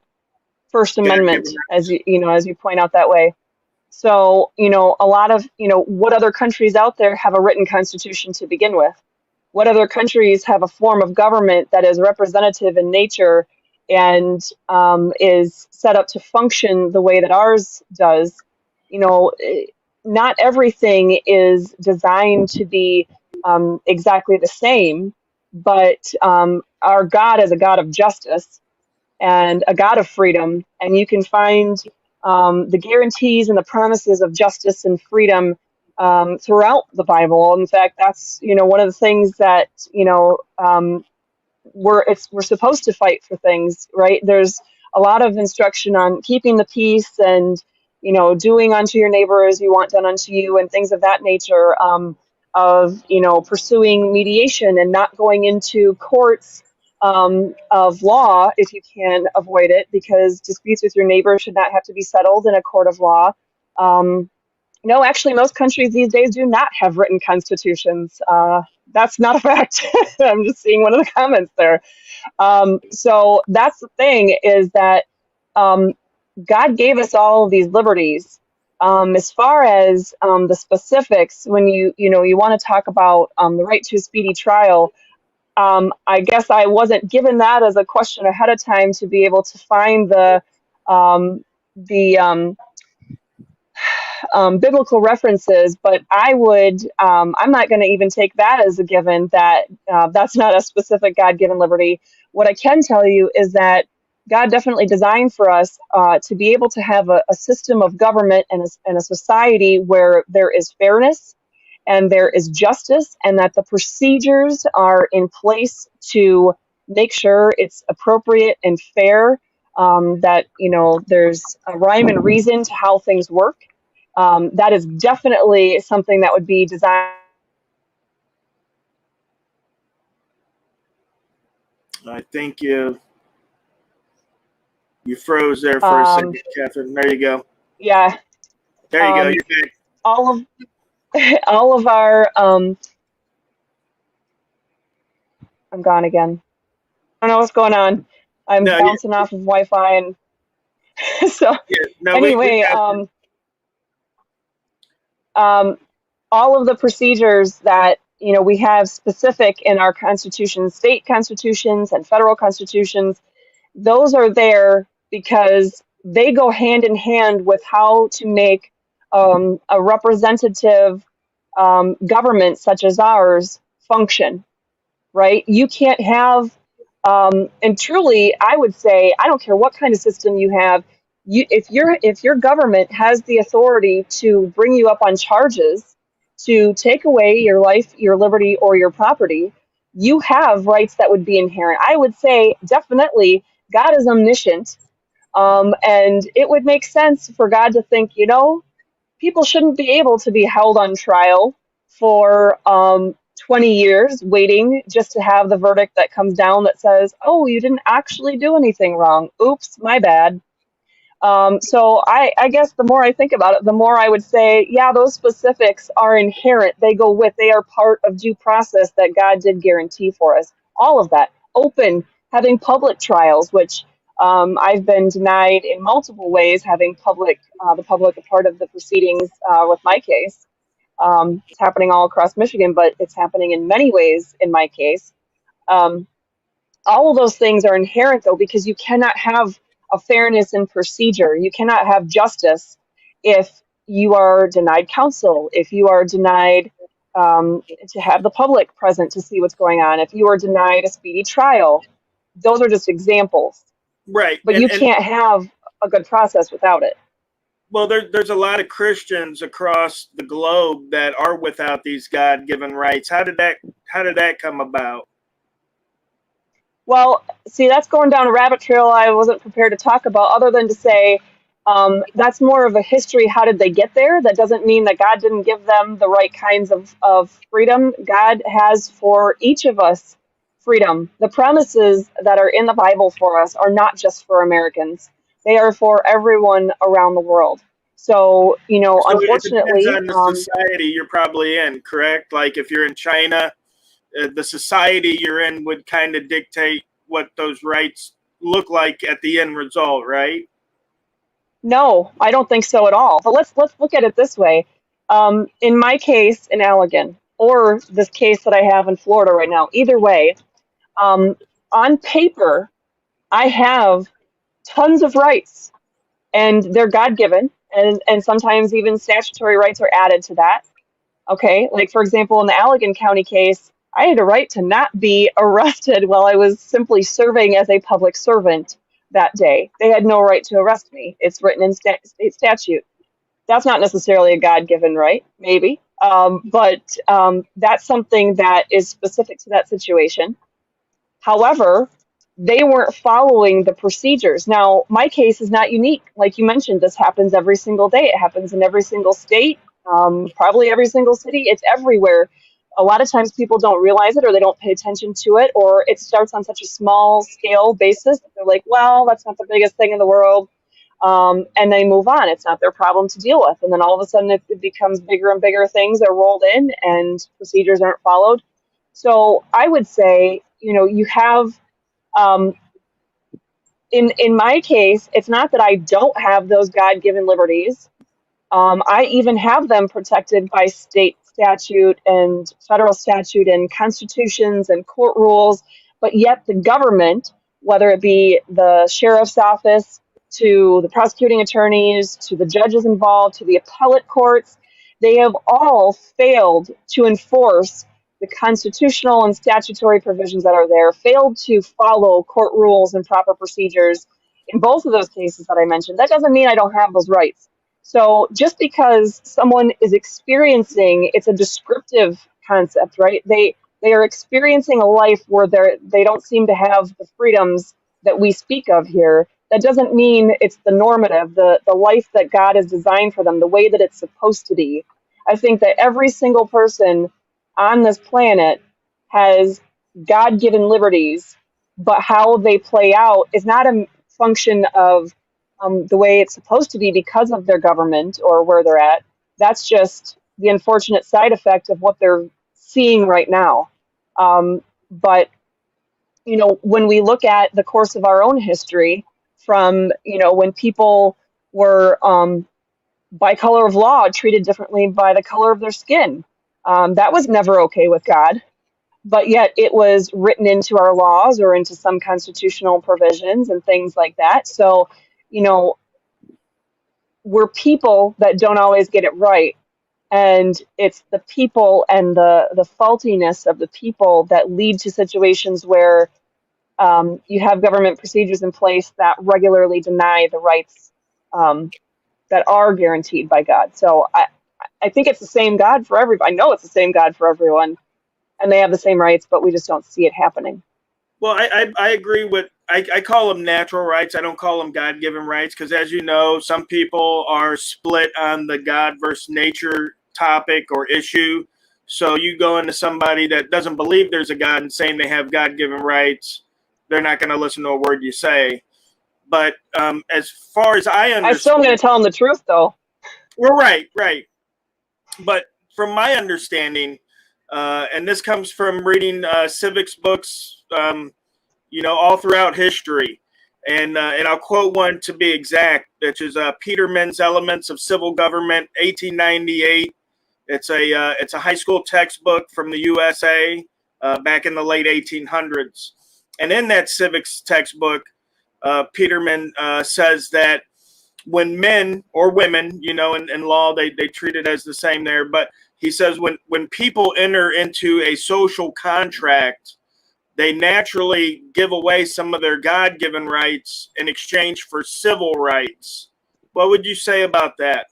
First Amendment, as you point out that way. So, a lot of, what other countries out there have a written constitution to begin with? What other countries have a form of government that is representative in nature and is set up to function the way that ours does? Not everything is designed to be exactly the same, but our God is a God of justice and a God of freedom, and you can find the guarantees and the promises of justice and freedom throughout the Bible. In fact, that's one of the things that we're supposed to fight for things, right? There's a lot of instruction on keeping the peace and doing unto your neighbor as you want done unto you, and things of that nature. Of pursuing mediation and not going into courts of law if you can avoid it, because disputes with your neighbor should not have to be settled in a court of law. No, actually, most countries these days do not have written constitutions. That's not a fact. I'm just seeing one of the comments there. So that's the thing, is that God gave us all of these liberties. As far as the specifics, when you want to talk about the right to a speedy trial, I guess I wasn't given that as a question ahead of time to be able to find the biblical references, but I'm not going to even take that as a given that that's not a specific God-given liberty. What I can tell you is that God definitely designed for us to be able to have a system of government and a society where there is fairness and there is justice, and that the procedures are in place to make sure it's appropriate and fair, that there's a rhyme and reason to how things work. That is definitely something that would be designed. I think you froze there for a second, Catherine. There you go. Yeah. There you go. You're back. All of our I'm gone again. I don't know what's going on. I'm bouncing off of Wi-Fi, and so anyway, all of the procedures that we have specific in our constitutions, state constitutions and federal constitutions, those are there because they go hand in hand with how to make a representative government such as ours function, right? You can't have, and truly, I would say, I don't care what kind of system you have, if your government has the authority to bring you up on charges, to take away your life, your liberty, or your property, you have rights that would be inherent. I would say definitely God is omniscient, and it would make sense for God to think, people shouldn't be able to be held on trial for 20 years waiting just to have the verdict that comes down that says, oh, you didn't actually do anything wrong. Oops, my bad. So I guess the more I think about it, the more I would say, yeah, those specifics are inherent. They are part of due process that God did guarantee for us. All of that. Open, having public trials, which I've been denied in multiple ways, having the public a part of the proceedings with my case. It's happening all across Michigan, but it's happening in many ways in my case. All of those things are inherent, though, because you cannot have a fairness in procedure. You cannot have justice if you are denied counsel, if you are denied to have the public present to see what's going on, if you are denied a speedy trial. Those are just examples. Right. But you can't have a good process without it. Well, there's a lot of Christians across the globe that are without these God-given rights. How did that come about? Well, see, that's going down a rabbit trail I wasn't prepared to talk about, other than to say that's more of a history. How did they get there? That doesn't mean that God didn't give them the right kinds of freedom. God has for each of us freedom. The promises that are in the Bible for us are not just for Americans. They are for everyone around the world. So, unfortunately, it depends on the society you're probably in, correct? Like if you're in China, the society you're in would kind of dictate what those rights look like at the end result, right? No, I don't think so at all. But let's look at it this way. In my case in Allegan, or this case that I have in Florida right now, either way, on paper, I have tons of rights, and they're God-given, and sometimes even statutory rights are added to that. Okay, like for example, in the Allegan County case, I had a right to not be arrested while I was simply serving as a public servant that day. They had no right to arrest me. It's written in state statute. That's not necessarily a God-given right, maybe, but that's something that is specific to that situation. However, they weren't following the procedures. Now, my case is not unique. Like you mentioned, this happens every single day. It happens in every single state, probably every single city. It's everywhere. A lot of times people don't realize it, or they don't pay attention to it, or it starts on such a small scale basis that they're like, well, that's not the biggest thing in the world. And they move on. It's not their problem to deal with. And then all of a sudden it becomes bigger and bigger things are rolled in and procedures aren't followed. So I would say, you have, in my case, it's not that I don't have those God-given liberties. I even have them protected by state statute and federal statute and constitutions and court rules, but yet the government, whether it be the sheriff's office to the prosecuting attorneys, to the judges involved, to the appellate courts, they have all failed to enforce the constitutional and statutory provisions that are there, failed to follow court rules and proper procedures in both of those cases that I mentioned. That doesn't mean I don't have those rights. So just because someone is experiencing, it's a descriptive concept, right? They are experiencing a life where they don't seem to have the freedoms that we speak of here. That doesn't mean it's the normative, the life that God has designed for them, the way that it's supposed to be. I think that every single person on this planet has God-given liberties, but how they play out is not a function of the way it's supposed to be because of their government or where they're at. That's just the unfortunate side effect of what they're seeing right now. But, you know, when we look at the course of our own history from, you know, when people were by color of law treated differently by the color of their skin, that was never okay with God. But yet it was written into our laws or into some constitutional provisions and things like that. So, you know, we're people that don't always get it right. And it's the people and the faultiness of the people that lead to situations where you have government procedures in place that regularly deny the rights that are guaranteed by God. So I think it's the same God for everybody. I know it's the same God for everyone, and they have the same rights, but we just don't see it happening. Well, I agree with, I call them natural rights. I don't call them God-given rights because, as you know, some people are split on the God versus nature topic or issue. So you go into somebody that doesn't believe there's a God and saying they have God-given rights, they're not going to listen to a word you say. But as far as I understand, I still am going to tell them the truth, though. Well, right. But from my understanding, and this comes from reading civics books, you know, all throughout history, and I'll quote one to be exact, which is Peterman's Elements of Civil Government, 1898. It's a high school textbook from the USA back in the late 1800s, and in that civics textbook, Peterman says that when men or women, you know, in law, they treat it as the same there. But he says when people enter into a social contract, they naturally give away some of their God-given rights in exchange for civil rights. What would you say about that?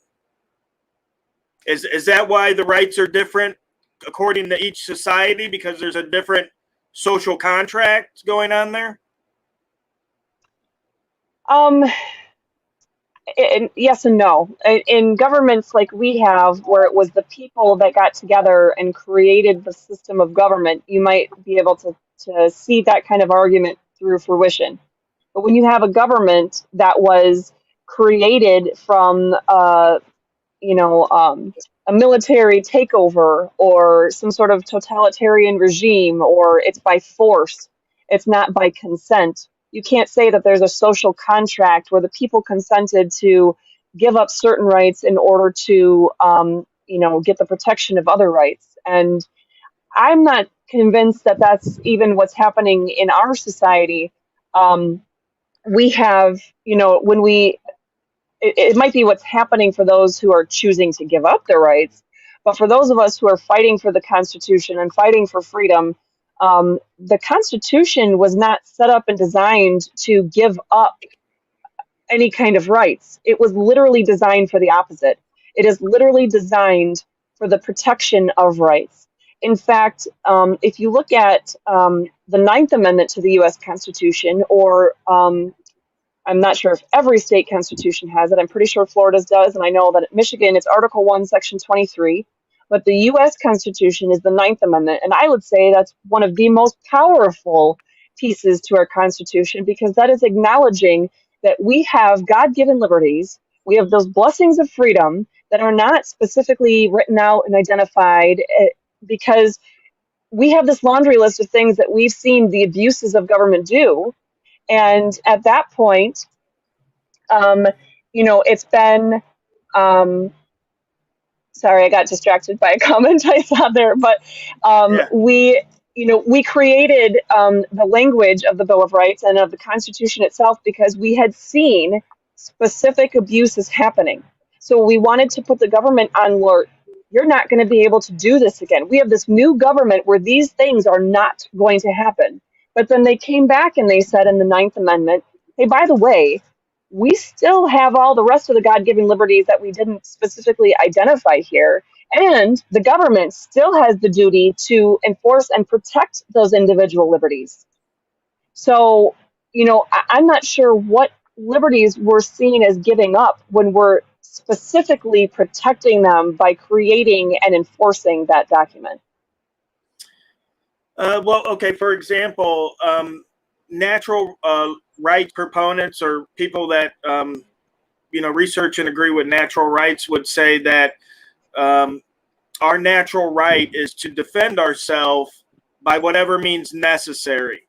Is that why the rights are different according to each society? Because there's a different social contract going on there? Yes and no. In governments like we have, where it was the people that got together and created the system of government, you might be able to see that kind of argument through fruition. But when you have a government that was created from, a military takeover or some sort of totalitarian regime, or it's by force, it's not by consent. You can't say that there's a social contract where the people consented to give up certain rights in order to, get the protection of other rights. And I'm not convinced that that's even what's happening in our society. We have, it might be what's happening for those who are choosing to give up their rights, but for those of us who are fighting for the Constitution and fighting for freedom, the Constitution was not set up and designed to give up any kind of rights. It was literally designed for the opposite. It is literally designed for the protection of rights. In fact, if you look at the Ninth Amendment to the U.S. Constitution, or I'm not sure if every state constitution has it. I'm pretty sure Florida's does, and I know that Michigan, it's Article 1, Section 23. But the U.S. Constitution is the Ninth Amendment, and I would say that's one of the most powerful pieces to our Constitution, because that is acknowledging that we have God-given liberties, we have those blessings of freedom that are not specifically written out and identified, because we have this laundry list of things that we've seen the abuses of government do. And at that point, it's been, sorry, I got distracted by a comment I saw there, but we created the language of the Bill of Rights and of the Constitution itself because we had seen specific abuse is happening. So we wanted to put the government on alert. You're not going to be able to do this again. We have this new government where these things are not going to happen. But then they came back and they said in the Ninth Amendment, hey, by the way, we still have all the rest of the God-given liberties that we didn't specifically identify here. And the government still has the duty to enforce and protect those individual liberties. So, I'm not sure what liberties we're seen as giving up when we're specifically protecting them by creating and enforcing that document. Well, okay, for example, natural rights proponents or people that, research and agree with natural rights would say that our natural right is to defend ourselves by whatever means necessary,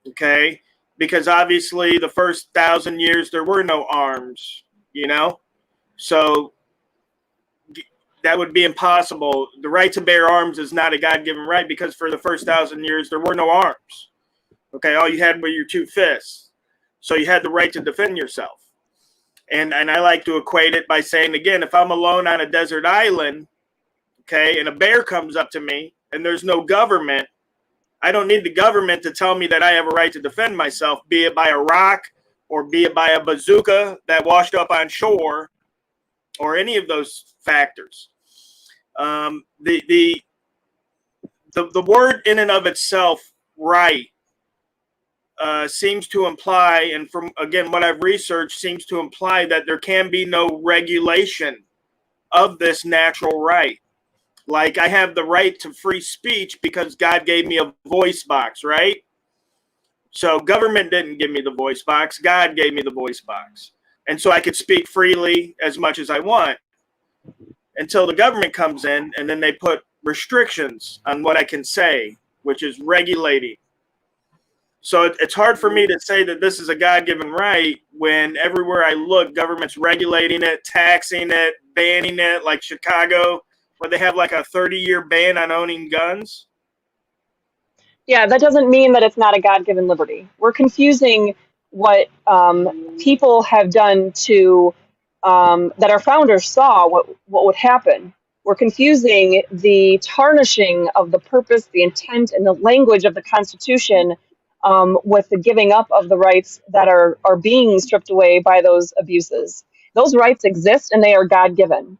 okay? Because obviously the first 1,000 years there were no arms, so that would be impossible. The right to bear arms is not a God-given right because for the first 1,000 years there were no arms. Okay, all you had were your two fists. So you had the right to defend yourself. And I like to equate it by saying, again, if I'm alone on a desert island, okay, and a bear comes up to me and there's no government, I don't need the government to tell me that I have a right to defend myself, be it by a rock or be it by a bazooka that washed up on shore or any of those factors. The word in and of itself, right, seems to imply, and from, again, what I've researched, seems to imply that there can be no regulation of this natural right. Like I have the right to free speech because God gave me a voice box, right? So government didn't give me the voice box. God gave me the voice box. And so I could speak freely as much as I want until the government comes in and then they put restrictions on what I can say, which is regulating. So it's hard for me to say that this is a God-given right when everywhere I look, government's regulating it, taxing it, banning it, like Chicago, where they have like a 30-year ban on owning guns. Yeah, that doesn't mean that it's not a God-given liberty. We're confusing what people have done to, that our founders saw what would happen. We're confusing the tarnishing of the purpose, the intent, and the language of the Constitution with the giving up of the rights that are being stripped away by those abuses. Those rights exist and they are God-given.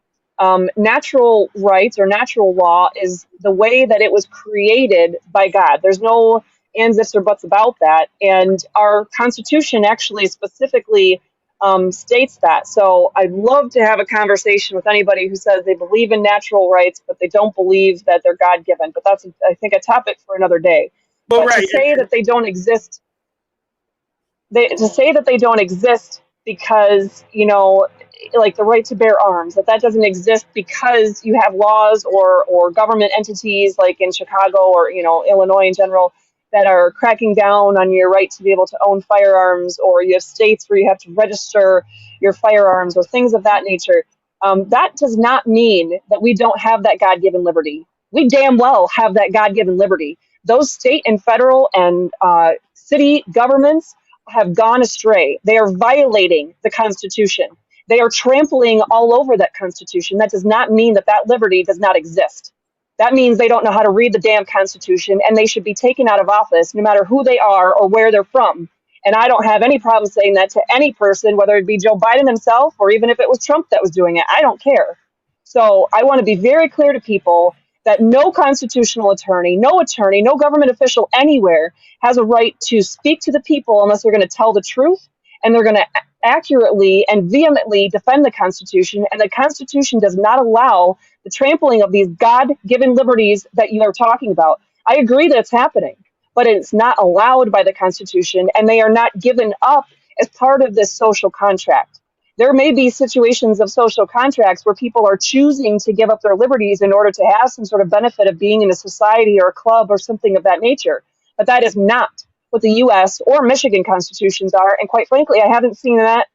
Natural rights or natural law is the way that it was created by God. There's no ands, ifs, or buts about that. And our Constitution actually specifically states that. So I'd love to have a conversation with anybody who says they believe in natural rights, but they don't believe that they're God-given. But that's, I think, a topic for another day. Well, But right. to say that they don't exist, because, like the right to bear arms, that doesn't exist because you have laws or government entities like in Chicago or, Illinois in general that are cracking down on your right to be able to own firearms, or you have states where you have to register your firearms or things of that nature. That does not mean that we don't have that God-given liberty. We damn well have that God-given liberty. Those state and federal and city governments have gone astray. They are violating the Constitution. They are trampling all over that Constitution. That does not mean that liberty does not exist. That means they don't know how to read the damn Constitution, and they should be taken out of office no matter who they are or where they're from. And I don't have any problem saying that to any person, whether it be Joe Biden himself or even if it was Trump that was doing it. I don't care. So I want to be very clear to people that no constitutional attorney, no government official anywhere has a right to speak to the people unless they're going to tell the truth and they're going to accurately and vehemently defend the Constitution. And the Constitution does not allow the trampling of these God-given liberties that you are talking about. I agree that it's happening, but it's not allowed by the Constitution, and they are not given up as part of this social contract. There may be situations of social contracts where people are choosing to give up their liberties in order to have some sort of benefit of being in a society or a club or something of that nature. But that is not what the U.S. or Michigan constitutions are. And quite frankly, I haven't seen that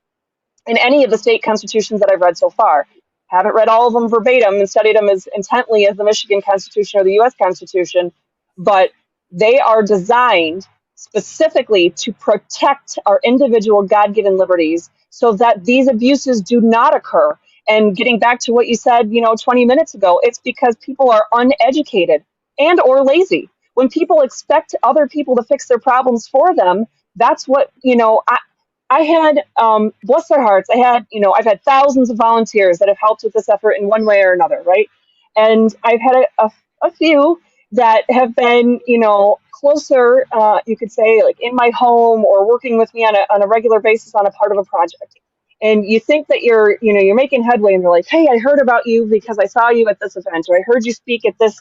in any of the state constitutions that I've read so far. Haven't read all of them verbatim and studied them as intently as the Michigan Constitution or the U.S. Constitution, but they are designed specifically to protect our individual God-given liberties so that these abuses do not occur. And getting back to what you said, 20 minutes ago, it's because people are uneducated and or lazy. When people expect other people to fix their problems for them, that's what, I had, bless their hearts, I've had thousands of volunteers that have helped with this effort in one way or another, right? And I've had a few that have been, closer, you could say, like in my home or working with me on a regular basis on a part of a project. And you think that you're making headway, and they're like, hey, I heard about you because I saw you at this event, or I heard you speak at this,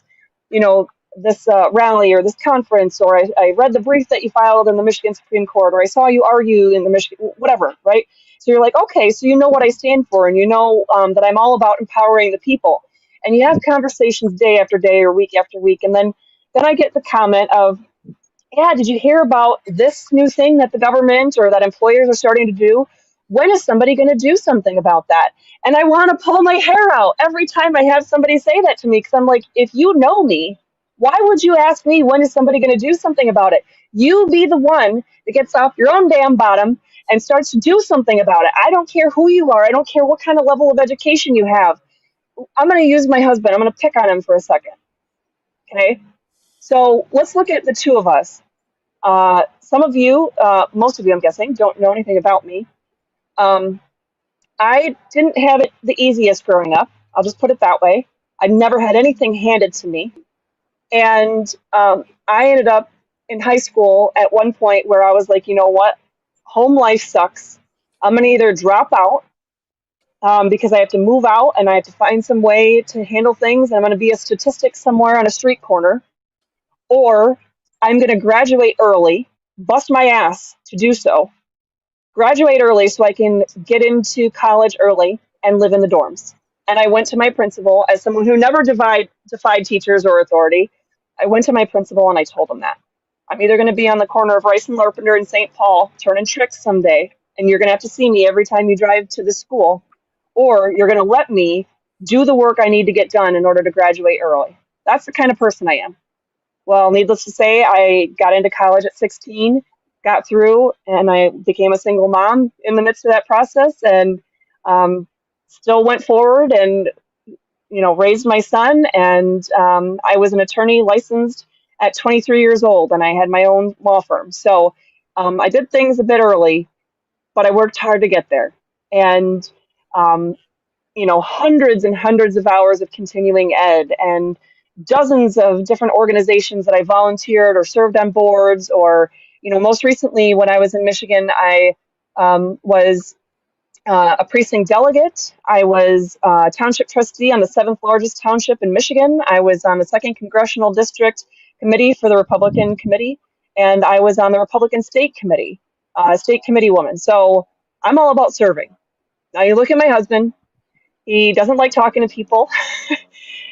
this rally or this conference, or I read the brief that you filed in the Michigan Supreme Court, or I saw you argue in the Michigan, whatever, right? So you're like, okay, so you know what I stand for, and you know that I'm all about empowering the people. And you have conversations day after day or week after week, and then I get the comment of, yeah, did you hear about this new thing that the government or that employers are starting to do? When is somebody going to do something about that? And I want to pull my hair out every time I have somebody say that to me, because I'm like, if you know me, why would you ask me when is somebody going to do something about it? You be the one that gets off your own damn bottom and starts to do something about it. I don't care who you are. I don't care what kind of level of education you have. I'm going to use my husband. I'm going to pick on him for a second. Okay? So let's look at the two of us. Some of you, most of you, I'm guessing, don't know anything about me. I didn't have it the easiest growing up. I'll just put it that way. I never had anything handed to me. And I ended up in high school at one point where I was like, you know what? Home life sucks. I'm going to either drop out because I have to move out and I have to find some way to handle things. And I'm going to be a statistic somewhere on a street corner. Or I'm going to graduate early, bust my ass to do so, graduate early so I can get into college early and live in the dorms. And I went to my principal, as someone who never defied teachers or authority. I went to my principal and I told him that. I'm either going to be on the corner of Rice and Larpenter and St. Paul turning tricks someday, and you're going to have to see me every time you drive to the school, or you're going to let me do the work I need to get done in order to graduate early. That's the kind of person I am. Well, needless to say, I got into college at 16, got through, and I became a single mom in the midst of that process, and still went forward and, raised my son. And I was an attorney licensed at 23 years old, and I had my own law firm. So I did things a bit early, but I worked hard to get there. And hundreds and hundreds of hours of continuing ed and dozens of different organizations that I volunteered or served on boards, or, most recently when I was in Michigan, I was a precinct delegate. I was a township trustee on the 7th largest township in Michigan. I was on the 2nd Congressional District Committee for the Republican Committee, and I was on the Republican State Committee, state committee woman. So I'm all about serving. Now you look at my husband. He doesn't like talking to people.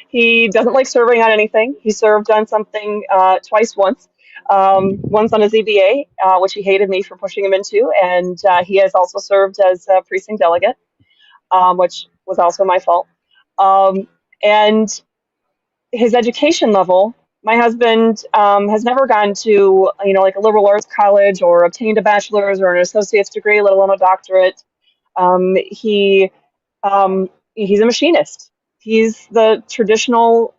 He doesn't like serving on anything. He served on something once on a ZBA, which he hated me for pushing him into. And he has also served as a precinct delegate, which was also my fault. And his education level, my husband has never gone to, like a liberal arts college or obtained a bachelor's or an associate's degree, let alone a doctorate. He's a machinist. He's the traditional,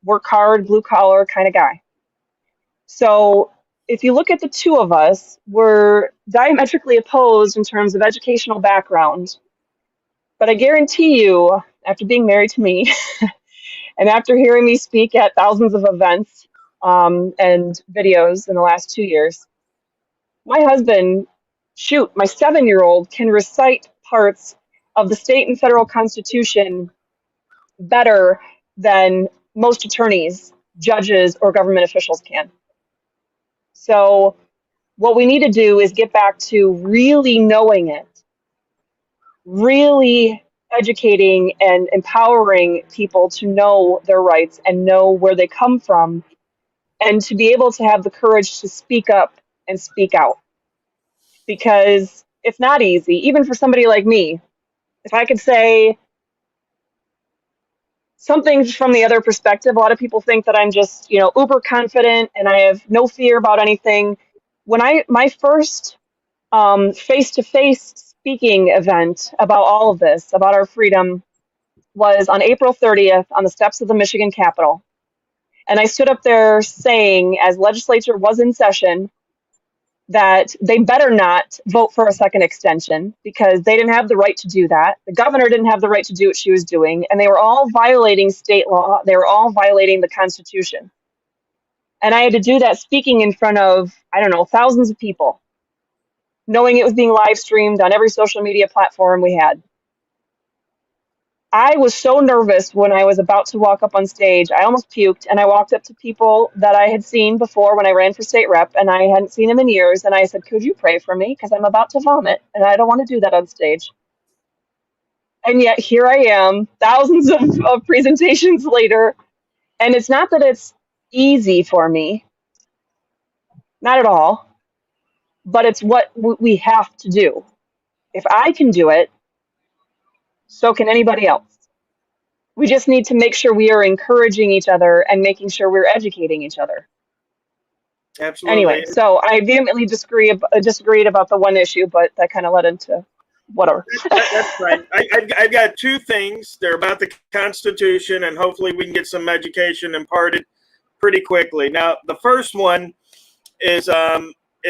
work hard, blue collar kind of guy. So if you look at the two of us, we're diametrically opposed in terms of educational background. But I guarantee you, after being married to me and after hearing me speak at thousands of events and videos in the last 2 years, my husband, my 7-year-old can recite parts of the state and federal constitution better than most attorneys, judges, or government officials can. So what we need to do is get back to really knowing it, really educating and empowering people to know their rights and know where they come from, and to be able to have the courage to speak up and speak out. Because it's not easy, even for somebody like me. If I could say something from the other perspective, a lot of people think that I'm just, uber confident and I have no fear about anything. When my first face-to-face speaking event about all of this, about our freedom, was on April 30th on the steps of the Michigan Capitol. And I stood up there saying, as legislature was in session, that they better not vote for a second extension because they didn't have the right to do that. The governor didn't have the right to do what she was doing, and they were all violating state law. They were all violating the Constitution. And I had to do that speaking in front of, I don't know, thousands of people, knowing it was being live streamed on every social media platform we had. I was so nervous when I was about to walk up on stage. I almost puked, and I walked up to people that I had seen before when I ran for state rep, and I hadn't seen them in years, and I said, could you pray for me? Because I'm about to vomit, and I don't want to do that on stage. And yet here I am, thousands of presentations later, and it's not that it's easy for me, not at all, but it's what we have to do. If I can do it, so can anybody else. We just need to make sure we are encouraging each other and making sure we're educating each other. Absolutely. Anyway, so I vehemently disagreed about the one issue, but that kind of led into whatever. That's fine. I've got two things. They're about the Constitution, and hopefully we can get some education imparted pretty quickly. Now, the first one is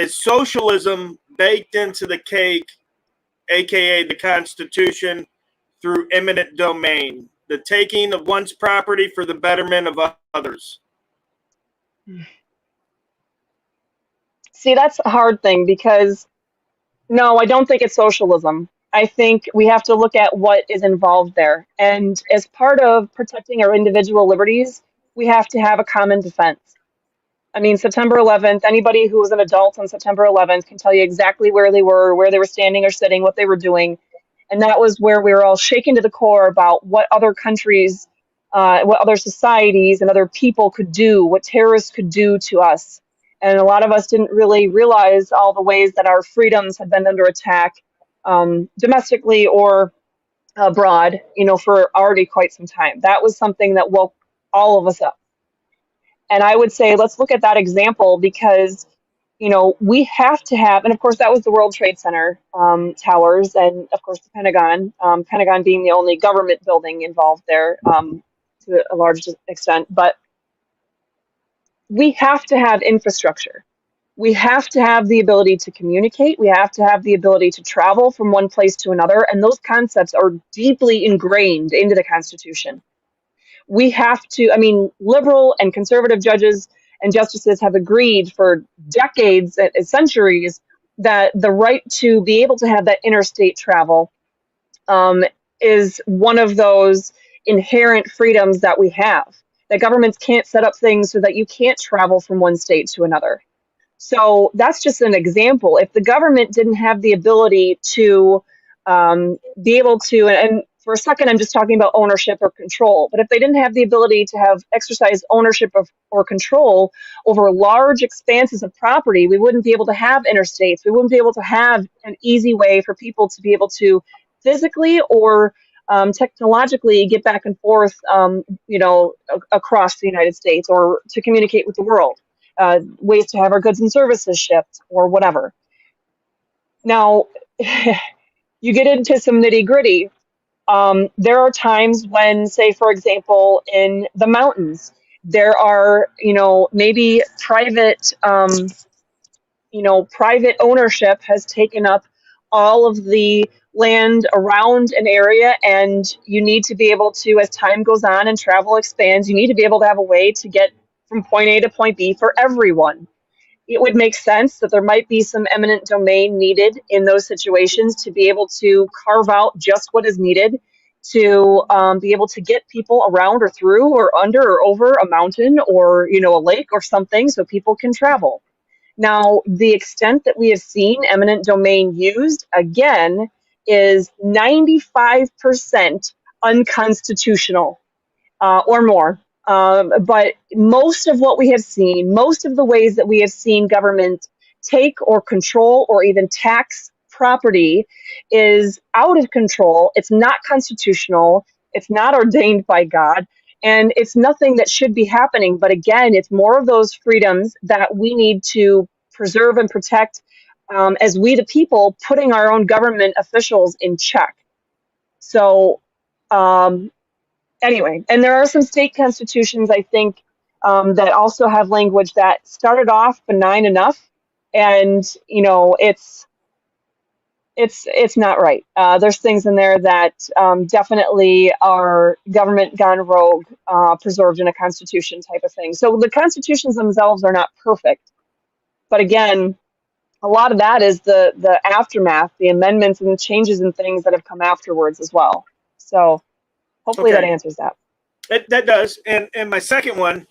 socialism baked into the cake, aka the Constitution, through eminent domain, the taking of one's property for the betterment of others. See, that's a hard thing because, no, I don't think it's socialism. I think we have to look at what is involved there. And as part of protecting our individual liberties, we have to have a common defense. I mean, September 11th, anybody who was an adult on September 11th can tell you exactly where they were standing or sitting, what they were doing. And that was where we were all shaken to the core about what other countries, what other societies and other people could do, what terrorists could do to us. And a lot of us didn't really realize all the ways that our freedoms had been under attack, domestically or abroad, for already quite some time. That was something that woke all of us up. And I would say, let's look at that example because we have to have, and of course that was the World Trade Center towers, and of course the Pentagon, Pentagon being the only government building involved there to a large extent. But we have to have infrastructure. We have to have the ability to communicate. We have to have the ability to travel from one place to another. And those concepts are deeply ingrained into the Constitution. We have to, liberal and conservative judges and justices have agreed for decades and centuries that the right to be able to have that interstate travel is one of those inherent freedoms that we have. That governments can't set up things so that you can't travel from one state to another. So that's just an example. If the government didn't have the ability to be able to, and for a second I'm just talking about ownership or control, but if they didn't have the ability to have exercised ownership or control over large expanses of property, we wouldn't be able to have interstates. We wouldn't be able to have an easy way for people to be able to physically or technologically get back and forth, across the United States or to communicate with the world, ways to have our goods and services shipped or whatever. Now, you get into some nitty gritty. There are times when, say, for example, in the mountains, there are, maybe private ownership has taken up all of the land around an area, and you need to be able to, as time goes on and travel expands, you need to be able to have a way to get from point A to point B for everyone. It would make sense that there might be some eminent domain needed in those situations to be able to carve out just what is needed to be able to get people around or through or under or over a mountain or, a lake or something so people can travel. Now, the extent that we have seen eminent domain used, again, is 95% unconstitutional or more. But most of what we have seen, most of the ways that we have seen government take or control or even tax property is out of control. It's not constitutional. It's not ordained by God. And it's nothing that should be happening. But again, it's more of those freedoms that we need to preserve and protect as we the people putting our own government officials in check. So um, anyway, and there are some state constitutions, I think, that also have language that started off benign enough, and it's not right. There's things in there that definitely are government gone rogue, preserved in a constitution type of thing. So the constitutions themselves are not perfect, but again, a lot of that is the aftermath, the amendments and the changes and things that have come afterwards as well. So hopefully that Okay, answers that. that does. And my second one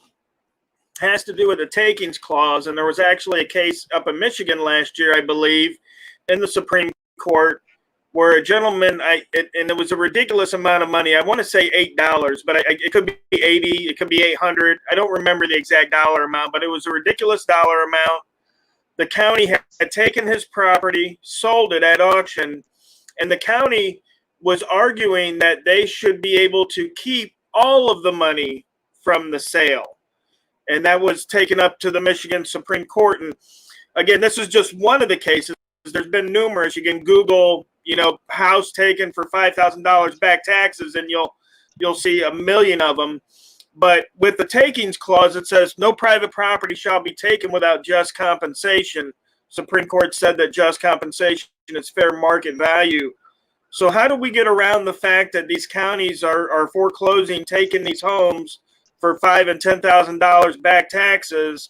has to do with the takings clause. And there was actually a case up in Michigan last year, I believe, in the Supreme Court, where a gentleman, and it was a ridiculous amount of money. I want to say $8, but it could be 80, it could be 800. I don't remember the exact dollar amount, but it was a ridiculous dollar amount. The county had taken his property, sold it at auction, and the county was arguing that they should be able to keep all of the money from the sale. And that was taken up to the Michigan Supreme Court. And again, this is just one of the cases. There's been numerous. You can Google, house taken for $5,000 back taxes, and you'll see a million of them. But with the takings clause, it says no private property shall be taken without just compensation. Supreme Court said that just compensation is fair market value. So how do we get around the fact that these counties are foreclosing, taking these homes for $5,000 and $10,000 back taxes,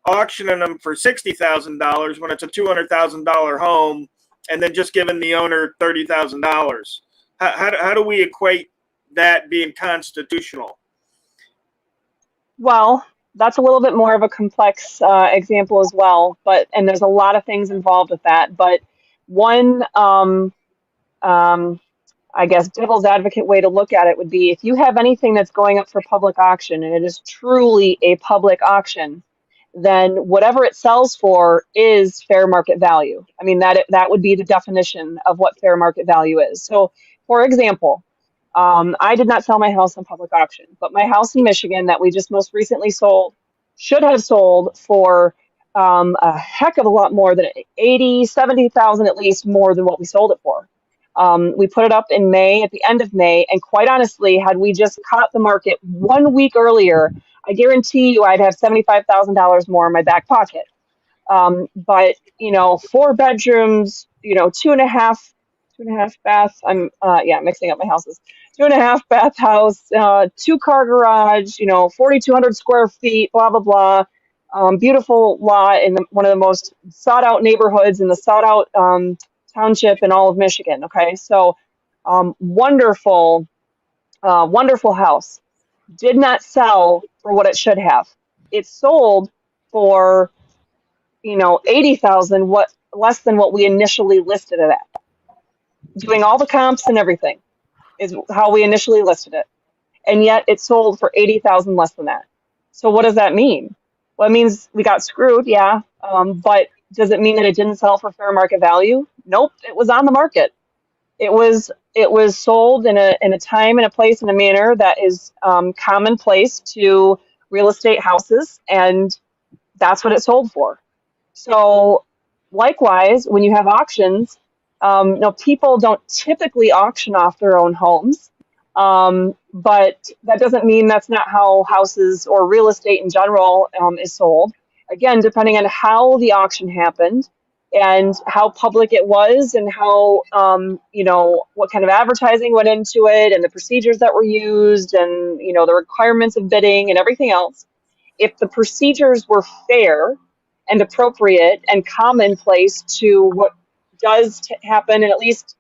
auctioning them for $60,000 when it's a $200,000 home, and then just giving the owner $30,000? How do we equate that being constitutional? Well, that's a little bit more of a complex example as well, and there's a lot of things involved with that. But one, I guess, devil's advocate way to look at it would be if you have anything that's going up for public auction and it is truly a public auction, then whatever it sells for is fair market value. I mean, that would be the definition of what fair market value is. So, for example, I did not sell my house on public auction, but my house in Michigan that we just most recently sold should have sold for a heck of a lot more than 80, 70,000 at least more than what we sold it for. We put it up in May, at the end of May, and quite honestly, had we just caught the market 1 week earlier, I guarantee you I'd have $75,000 more in my back pocket. But 4 bedrooms, two and a half baths. I'm mixing up my houses. 2.5 bath house, 2-car garage, 4,200 square feet, blah blah blah. Beautiful lot in one of the most sought out neighborhoods in the sought out township in all of Michigan. Okay, so wonderful house. Did not sell for what it should have. It sold for 80,000, what less than what we initially listed it at. Doing all the comps and everything is how we initially listed it, and yet it sold for 80,000 less than that. So what does that mean? Well, it means we got screwed, yeah. But does it mean that it didn't sell for fair market value? Nope, it was on the market. It was sold in a time and a place and a manner that is commonplace to real estate houses, and that's what it sold for. So likewise, when you have auctions, people don't typically auction off their own homes, but that doesn't mean that's not how houses or real estate in general is sold. Again, depending on how the auction happened and how public it was and how, what kind of advertising went into it and the procedures that were used and, the requirements of bidding and everything else. If the procedures were fair and appropriate and commonplace to what does happen in at least,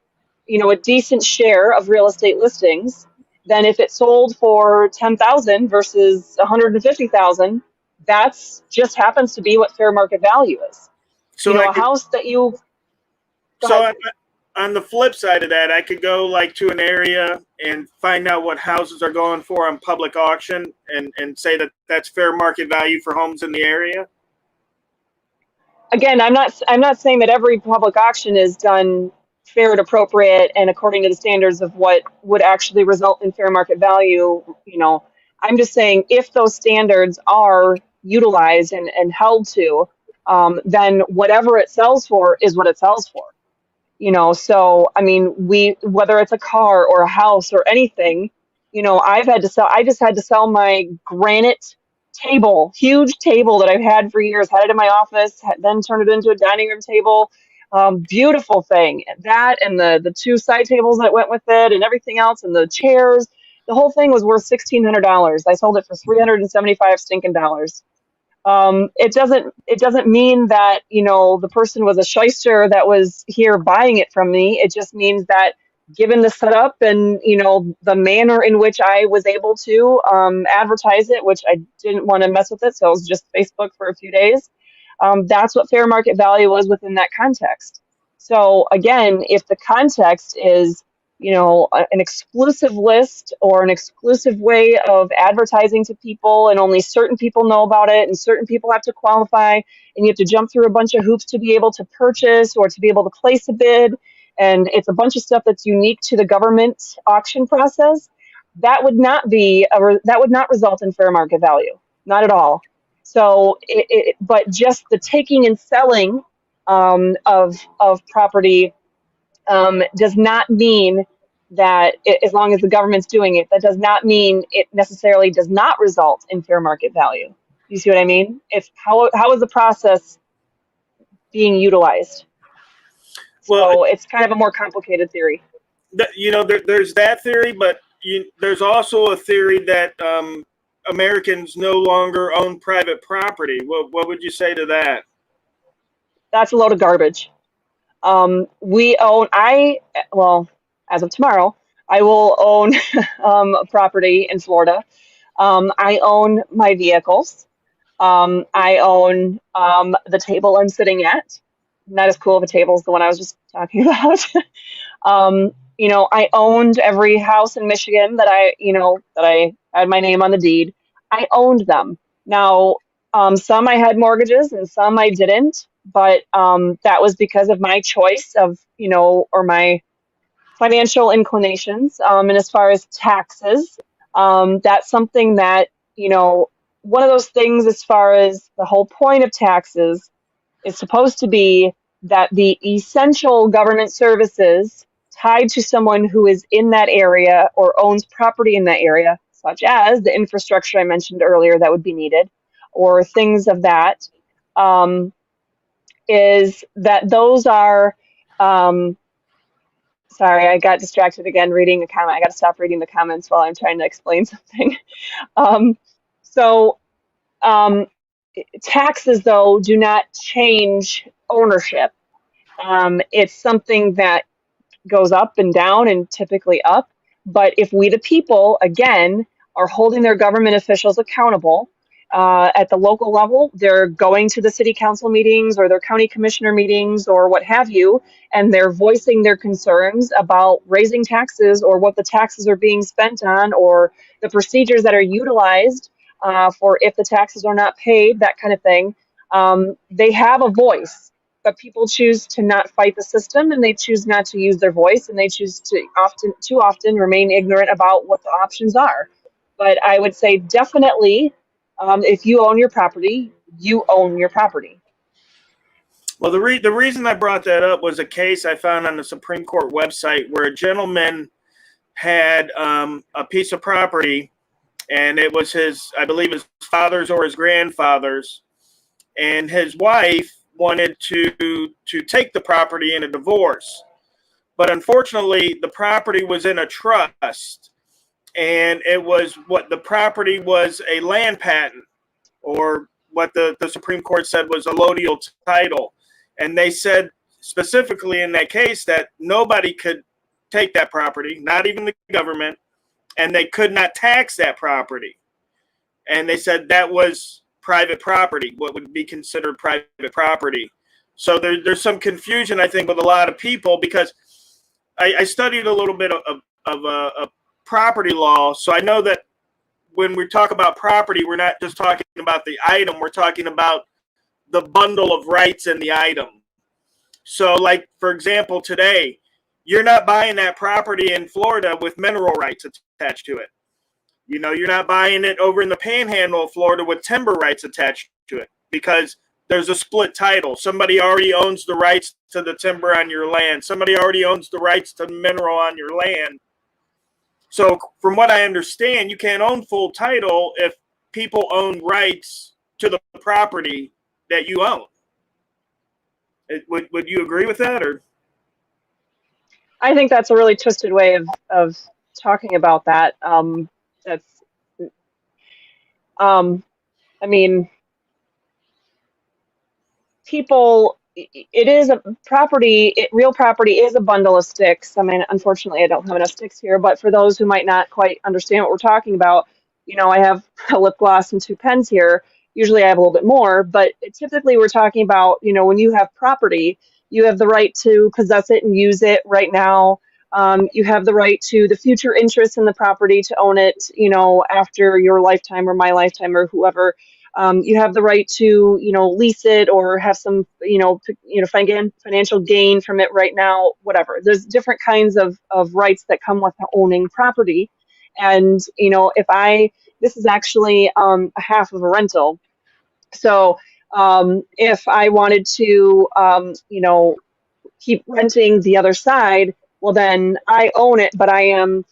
a decent share of real estate listings, then if it sold for 10,000 versus 150,000, that's just happens to be what fair market value is. So a house that you. So on the flip side of that, I could go to an area and find out what houses are going for on public auction and say that that's fair market value for homes in the area. Again, I'm not saying that every public auction is done fair and appropriate and according to the standards of what would actually result in fair market value. I'm just saying if those standards are utilized and held to, then whatever it sells for is what it sells for. So I mean, whether it's a car or a house or anything, I just had to sell my granite table, huge table that I've had for years, had it in my office, then turned it into a dining room table. Beautiful thing. That and the two side tables that went with it and everything else and the chairs. The whole thing was worth $1,600. I sold it for 375 stinking dollars. It doesn't mean that the person was a shyster that was here buying it from me. It just means that given the setup and the manner in which I was able to advertise it, which I didn't want to mess with it, so it was just Facebook for a few days. That's what fair market value was within that context. So again, if the context is an exclusive list or an exclusive way of advertising to people, and only certain people know about it, and certain people have to qualify, and you have to jump through a bunch of hoops to be able to purchase or to be able to place a bid, and it's a bunch of stuff that's unique to the government auction process, that would not result in fair market value, not at all. So, but just the taking and selling of property does not mean that as long as the government's doing it, that does not mean it necessarily does not result in fair market value. You see what I mean? It's how is the process being utilized? Well, So it's kind of a more complicated theory. There's that theory, but there's also a theory that Americans no longer own private property. What would you say to that? That's a load of garbage. As of tomorrow, I will own a property in Florida. I own my vehicles. I own the table I'm sitting at. Not as cool of a table as the one I was just talking about. I owned every house in Michigan that I had my name on the deed. I owned them. Now, some I had mortgages and some I didn't, but that was because of my choice of, or my financial inclinations. And as far as taxes, that's something that, one of those things as far as the whole point of taxes is supposed to be that the essential government services tied to someone who is in that area or owns property in that area, such as the infrastructure I mentioned earlier that would be needed, or things of that, is that those are, sorry, I got distracted again reading a comment. I got to stop reading the comments while I'm trying to explain something. So taxes, though, do not change ownership. It's something that goes up and down and typically up. But if we, the people, again, are holding their government officials accountable at the local level, they're going to the city council meetings or their county commissioner meetings or what have you, and they're voicing their concerns about raising taxes or what the taxes are being spent on or the procedures that are utilized for if the taxes are not paid, that kind of thing. They have a voice. But people choose to not fight the system, and they choose not to use their voice, and they choose to too often remain ignorant about what the options are. But I would say definitely, if you own your property, you own your property. Well, the reason I brought that up was a case I found on the Supreme Court website where a gentleman had a piece of property, and it was I believe his father's or his grandfather's, and his wife wanted to take the property in a divorce. But unfortunately, the property was in a trust, and the property was a land patent, or what the Supreme Court said was a allodial title. And they said specifically in that case that nobody could take that property, not even the government, and they could not tax that property. And they said that was private property, what would be considered private property. So there's some confusion, I think, with a lot of people, because I studied a little bit of property law. So I know that when we talk about property, we're not just talking about the item, we're talking about the bundle of rights in the item. So like, for example, today, you're not buying that property in Florida with mineral rights attached to it. You're not buying it over in the panhandle of Florida with timber rights attached to it, because there's a split title. Somebody already owns the rights to the timber on your land. Somebody already owns the rights to the mineral on your land. So from what I understand, you can't own full title if people own rights to the property that you own. Would you agree with that? Or I think that's a really twisted way of talking about that. That's, I mean, people, it is a property, real property is a bundle of sticks. I mean, unfortunately, I don't have enough sticks here, but for those who might not quite understand what we're talking about, I have a lip gloss and 2 pens here. Usually I have a little bit more, but typically we're talking about, when you have property, you have the right to possess it and use it right now. You have the right to the future interest in the property to own it, after your lifetime or my lifetime or whoever. You have the right to, lease it or have some, financial gain from it right now, whatever. There's different kinds of rights that come with owning property. And, this is actually a half of a rental. So if I wanted to, keep renting the other side, well, then I own it, but I am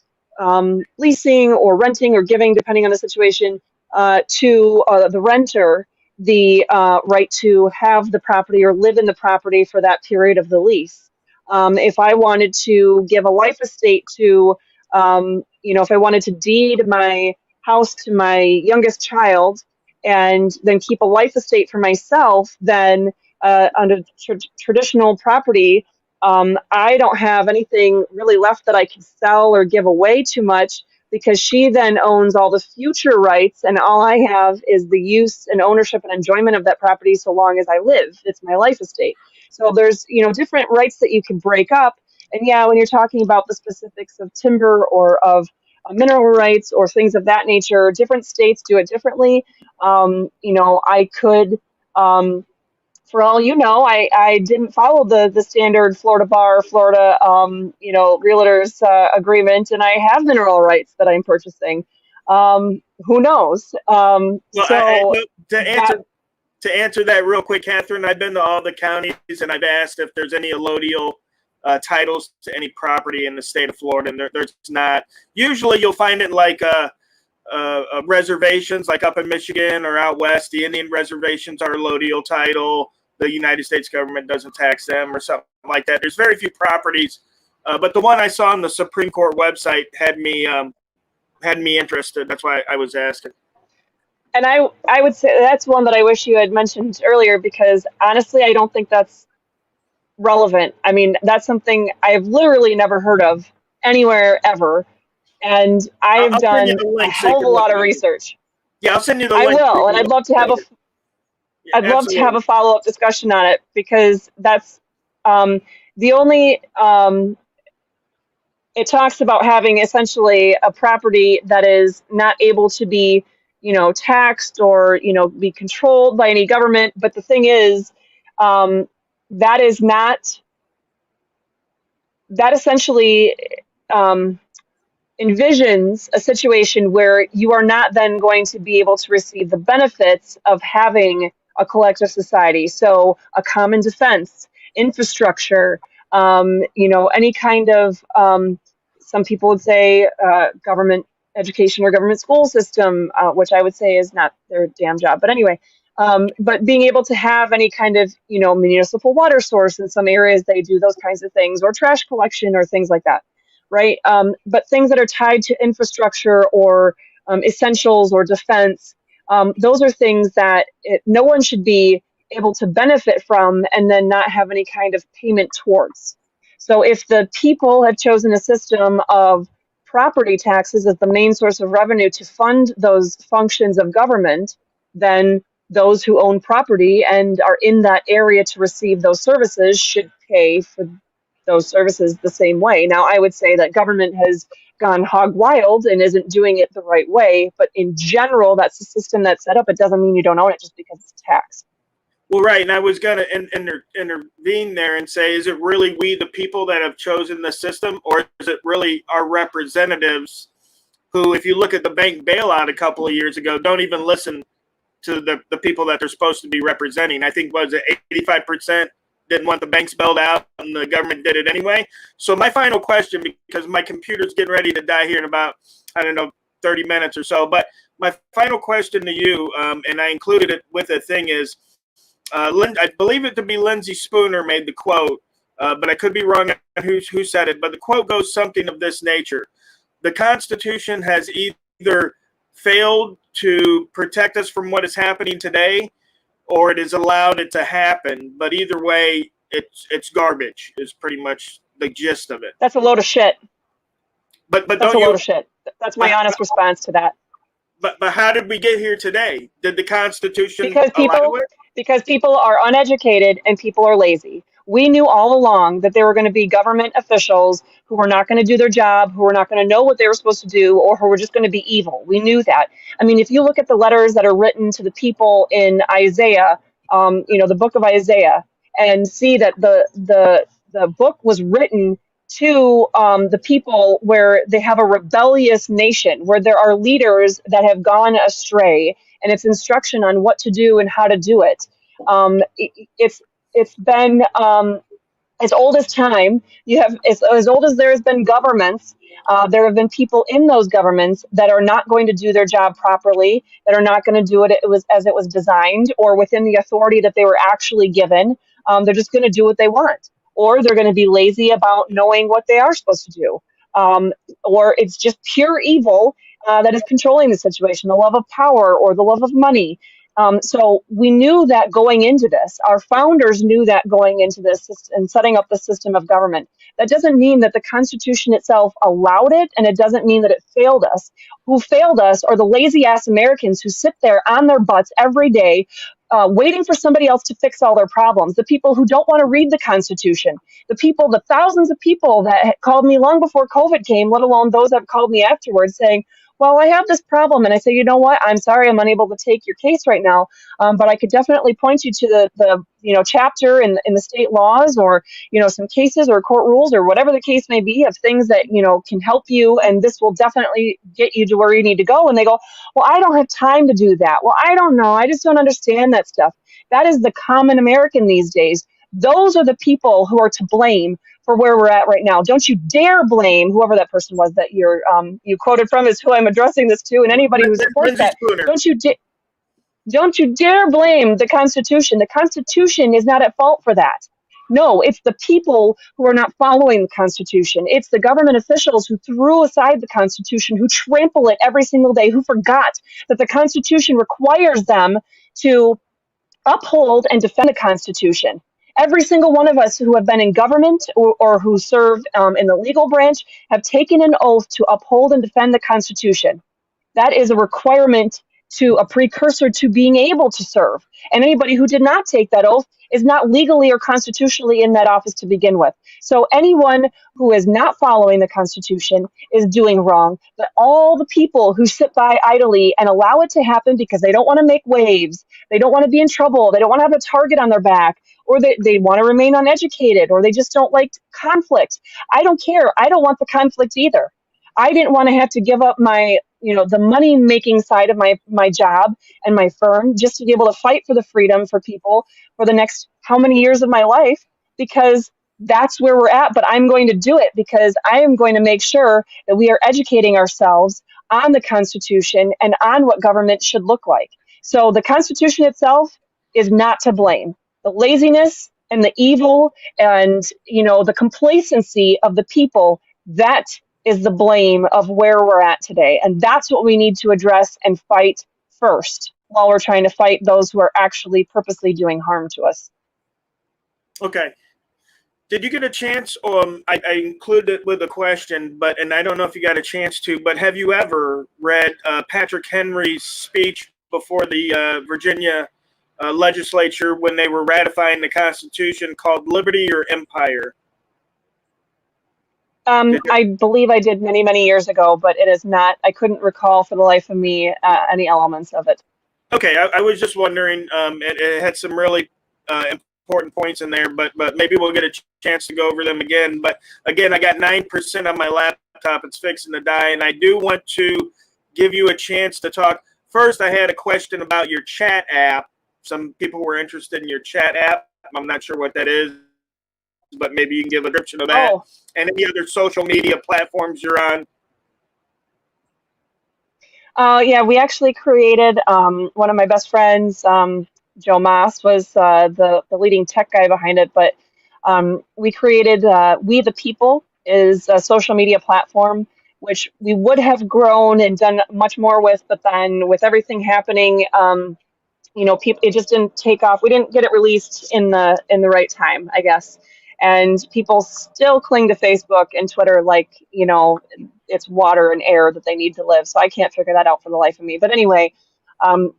leasing or renting or giving, depending on the situation, to the renter the right to have the property or live in the property for that period of the lease. If I wanted to give a life estate to, if I wanted to deed my house to my youngest child and then keep a life estate for myself, then under traditional property, I don't have anything really left that I can sell or give away too much, because she then owns all the future rights, and all I have is the use and ownership and enjoyment of that property so long as I live. It's my life estate. So there's, different rights that you can break up. And yeah, when you're talking about the specifics of timber or of mineral rights or things of that nature, different states do it differently. I could, for all you know, I didn't follow the standard Florida bar, Florida, realtors agreement, and I have mineral rights that I'm purchasing. Who knows? Well, to answer that real quick, Catherine, I've been to all the counties and I've asked if there's any allodial titles to any property in the state of Florida, and there's not. Usually you'll find it in like reservations, like up in Michigan or out west. The Indian reservations are allodial title. The United States government doesn't tax them or something like that. There's very few properties, but the one I saw on the Supreme Court website had me interested. That's why I was asking. And I would say that's one that I wish you had mentioned earlier, because honestly, I don't think that's relevant. I mean, that's something I've literally never heard of anywhere ever. And I've done a hell of a lot of research. Yeah, I'll send you the link. I will, and I'd love to have a follow-up discussion on it, because that's the only it talks about having essentially a property that is not able to be, taxed or, be controlled by any government. But the thing is, that essentially envisions a situation where you are not then going to be able to receive the benefits of having a collective society. So a common defense, infrastructure, any kind of, some people would say government education or government school system, which I would say is not their damn job. But anyway, but being able to have any kind of, municipal water source. In some areas, they do those kinds of things, or trash collection or things like that. Right. But things that are tied to infrastructure or essentials or defense, those are things that no one should be able to benefit from and then not have any kind of payment towards. So if the people have chosen a system of property taxes as the main source of revenue to fund those functions of government, then those who own property and are in that area to receive those services should pay for those services the same way. Now, I would say that government has gone hog wild and isn't doing it the right way, but in general, that's the system that's set up. It doesn't mean you don't own it just because it's taxed. Well, right, and I was going to intervene there and say, is it really we, the people, that have chosen the system, or is it really our representatives who, if you look at the bank bailout a couple of years ago, don't even listen to the people that they're supposed to be representing. I think was it 85% didn't want the banks bailed out, and the government did it anyway. So my final question, because my computer's getting ready to die here in about, I don't know, 30 minutes or so, but my final question to you, and I included it with a thing, is I believe it to be Lindsay Spooner made the quote, but I could be wrong on who said it, but the quote goes something of this nature. The Constitution has either failed to protect us from what is happening today, or it has allowed it to happen. But either way, it's garbage is pretty much the gist of it. That's a load of shit. But That's don't a load you? of shit. That's my honest response to that. But how did we get here today? Did the Constitution Because allow it? people are uneducated and people are lazy. We knew all along that there were going to be government officials who were not going to do their job, who were not going to know what they were supposed to do, or who were just going to be evil. We knew that. I mean, if you look at the letters that are written to the people in Isaiah, the book of Isaiah, and see that the book was written to the people where they have a rebellious nation, where there are leaders that have gone astray, and it's instruction on what to do and how to do it. It's been as old as time. You have as old as there has been governments. There have been people in those governments that are not going to do their job properly, that are not going to do it as it was designed, or within the authority that they were actually given. They're just going to do what they want, or they're going to be lazy about knowing what they are supposed to do, or it's just pure evil that is controlling the situation, the love of power or the love of money. So we knew that going into this. Our founders knew that going into this and setting up the system of government. That doesn't mean that the Constitution itself allowed it, and it doesn't mean that it failed us. Who failed us are the lazy ass Americans who sit there on their butts every day, waiting for somebody else to fix all their problems. The people who don't want to read the Constitution, the thousands of people that had called me long before COVID came, let alone those that called me afterwards saying, well, I have this problem. And I say, you know what? I'm sorry, I'm unable to take your case right now. But I could definitely point you to the chapter in the state laws, or, some cases or court rules or whatever the case may be, of things that, can help you. And this will definitely get you to where you need to go. And they go, well, I don't have time to do that. Well, I don't know. I just don't understand that stuff. That is the common American these days. Those are the people who are to blame for where we're at right now. Don't you dare blame whoever that person was that you quoted from, is who I'm addressing this to, and anybody who supports that. Don't you dare blame the Constitution. The Constitution is not at fault for that. No, it's the people who are not following the Constitution. It's the government officials who threw aside the Constitution, who trample it every single day, who forgot that the Constitution requires them to uphold and defend the Constitution. Every single one of us who have been in government or who serve in the legal branch have taken an oath to uphold and defend the Constitution. That is a requirement, a precursor to being able to serve. And anybody who did not take that oath is not legally or constitutionally in that office to begin with. So anyone who is not following the Constitution is doing wrong. But all the people who sit by idly and allow it to happen because they don't want to make waves, they don't want to be in trouble, they don't want to have a target on their back, or they want to remain uneducated, or they just don't like conflict. I don't care. I don't want the conflict either. I didn't want to have to give up my, the money making side of my job and my firm just to be able to fight for the freedom for people for the next how many years of my life, because that's where we're at. But I'm going to do it because I am going to make sure that we are educating ourselves on the Constitution and on what government should look like. So the Constitution itself is not to blame. The laziness and the evil and, the complacency of the people, that is the blame of where we're at today. And that's what we need to address and fight first, while we're trying to fight those who are actually purposely doing harm to us. Okay. Did you get a chance? I included it with a question, and I don't know if you got a chance to, but have you ever read Patrick Henry's speech before the Virginia legislature when they were ratifying the Constitution, called Liberty or Empire? I believe I did many, many years ago, but it is not, I couldn't recall for the life of me any elements of it. Okay, I was just wondering, it had some really important points in there, but maybe we'll get a chance to go over them again. But again, I got 9% on my laptop. It's fixing to die, and I do want to give you a chance to talk. first I had a question about your chat app. Some people were interested in your chat app. I'm not sure what that is, but maybe you can give a description of that. Oh, And any other social media platforms you're on. yeah, we actually created one of my best friends, Joe Moss, was the leading tech guy behind it. But we created We the People is a social media platform which we would have grown and done much more with, but then with everything happening, people, it just didn't take off. We didn't get it released in the right time, I guess. And people still cling to Facebook and Twitter like, it's water and air that they need to live. So I can't figure that out for the life of me. But anyway,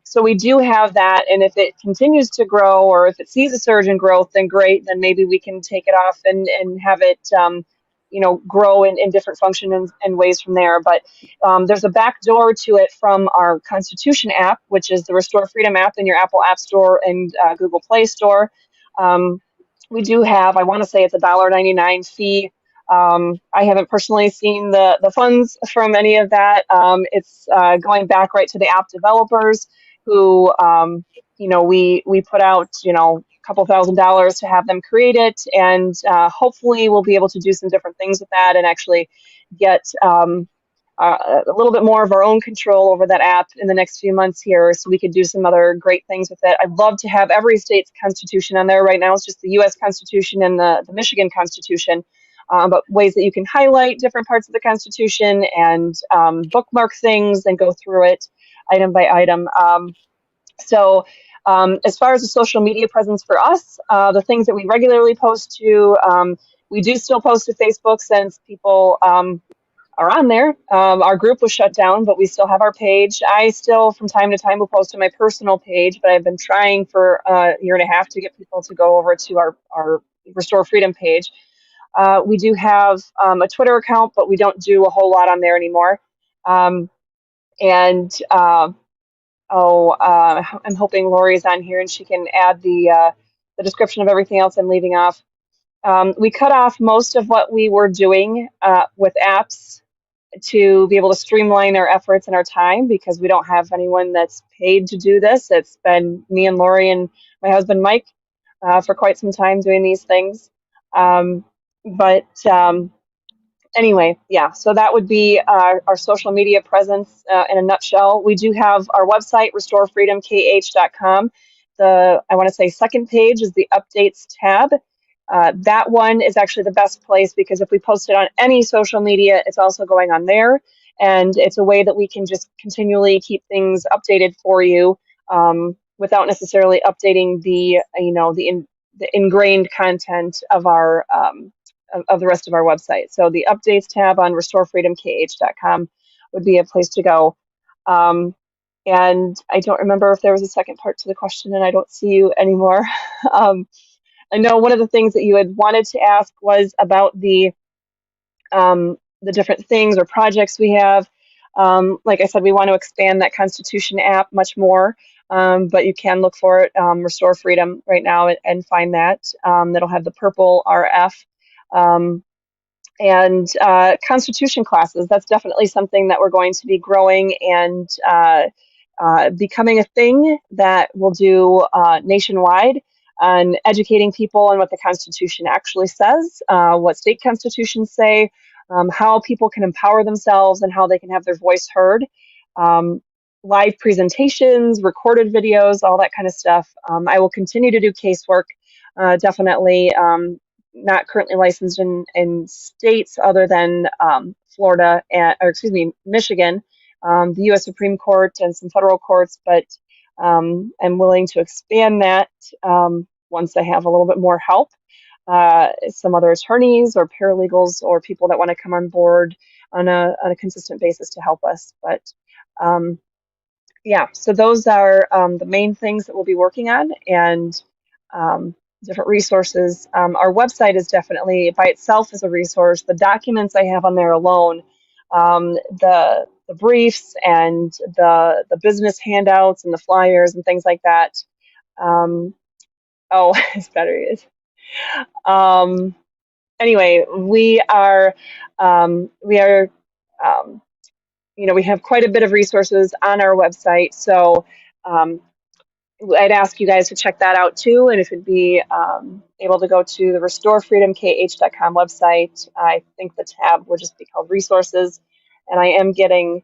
so we do have that, and if it continues to grow, or if it sees a surge in growth, then great. Then maybe we can take it off and have it, grow in different functions and ways from there. But there's a back door to it from our Constitution app, which is the Restore Freedom app in your Apple App Store and Google Play Store. We do have, I want to say it's a $1.99 fee. I haven't personally seen the funds from any of that. It's going back right to the app developers who, we put out, a couple $1,000s to have them create it, and hopefully we'll be able to do some different things with that and actually get a little bit more of our own control over that app in the next few months here, so we could do some other great things with it. I'd love to have every state's constitution on there. Right now it's just the U.S. Constitution and the Michigan Constitution, but ways that you can highlight different parts of the Constitution and bookmark things and go through it item by item. So as far as the social media presence for us, the things that we regularly post to, we do still post to Facebook since people are on there. Our group was shut down, but we still have our page. I still, from time to time, will post to my personal page, but I've been trying for a year and a half to get people to go over to our Restore Freedom page. We do have a Twitter account, but we don't do a whole lot on there anymore. And I'm hoping Lori's on here and she can add the description of everything else I'm leaving off. We cut off most of what we were doing with apps to be able to streamline our efforts and our time, because we don't have anyone that's paid to do this. It's been me and Lori and my husband Mike for quite some time doing these things. But anyway, yeah, so that would be our social media presence in a nutshell. We do have our website, restorefreedomkh.com. I want to say second page is the updates tab. That one is actually the best place, because if we post it on any social media, it's also going on there. And it's a way that we can just continually keep things updated for you without necessarily updating the ingrained content of our of the rest of our website. So the updates tab on restorefreedomkh.com would be a place to go. And I don't remember if there was a second part to the question, and I don't see you anymore. I know one of the things that you had wanted to ask was about the different things or projects we have. Like I said, we want to expand that Constitution app much more, but you can look for it, Restore Freedom, right now and find that. That'll have the purple RF. And Constitution classes, that's definitely something that we're going to be growing and becoming a thing that we'll do nationwide, and educating people on what the Constitution actually says, what state constitutions say, how people can empower themselves and how they can have their voice heard. Live presentations, recorded videos, all that kind of stuff. I will continue to do casework, definitely. Not currently licensed in states other than Florida, Michigan, the U.S. Supreme Court, and some federal courts, but I'm willing to expand that once I have a little bit more help. Some other attorneys or paralegals or people that want to come on board on a consistent basis to help us. But yeah, so those are the main things that we'll be working on, and different resources. Our website is definitely by itself as a resource. The documents I have on there alone, the briefs and the business handouts and the flyers and things like that. His battery is. Anyway, we are we have quite a bit of resources on our website. So um, I'd ask you guys to check that out too. And if you'd be able to go to the restorefreedomkh.com website, I think the tab will just be called resources. And I am getting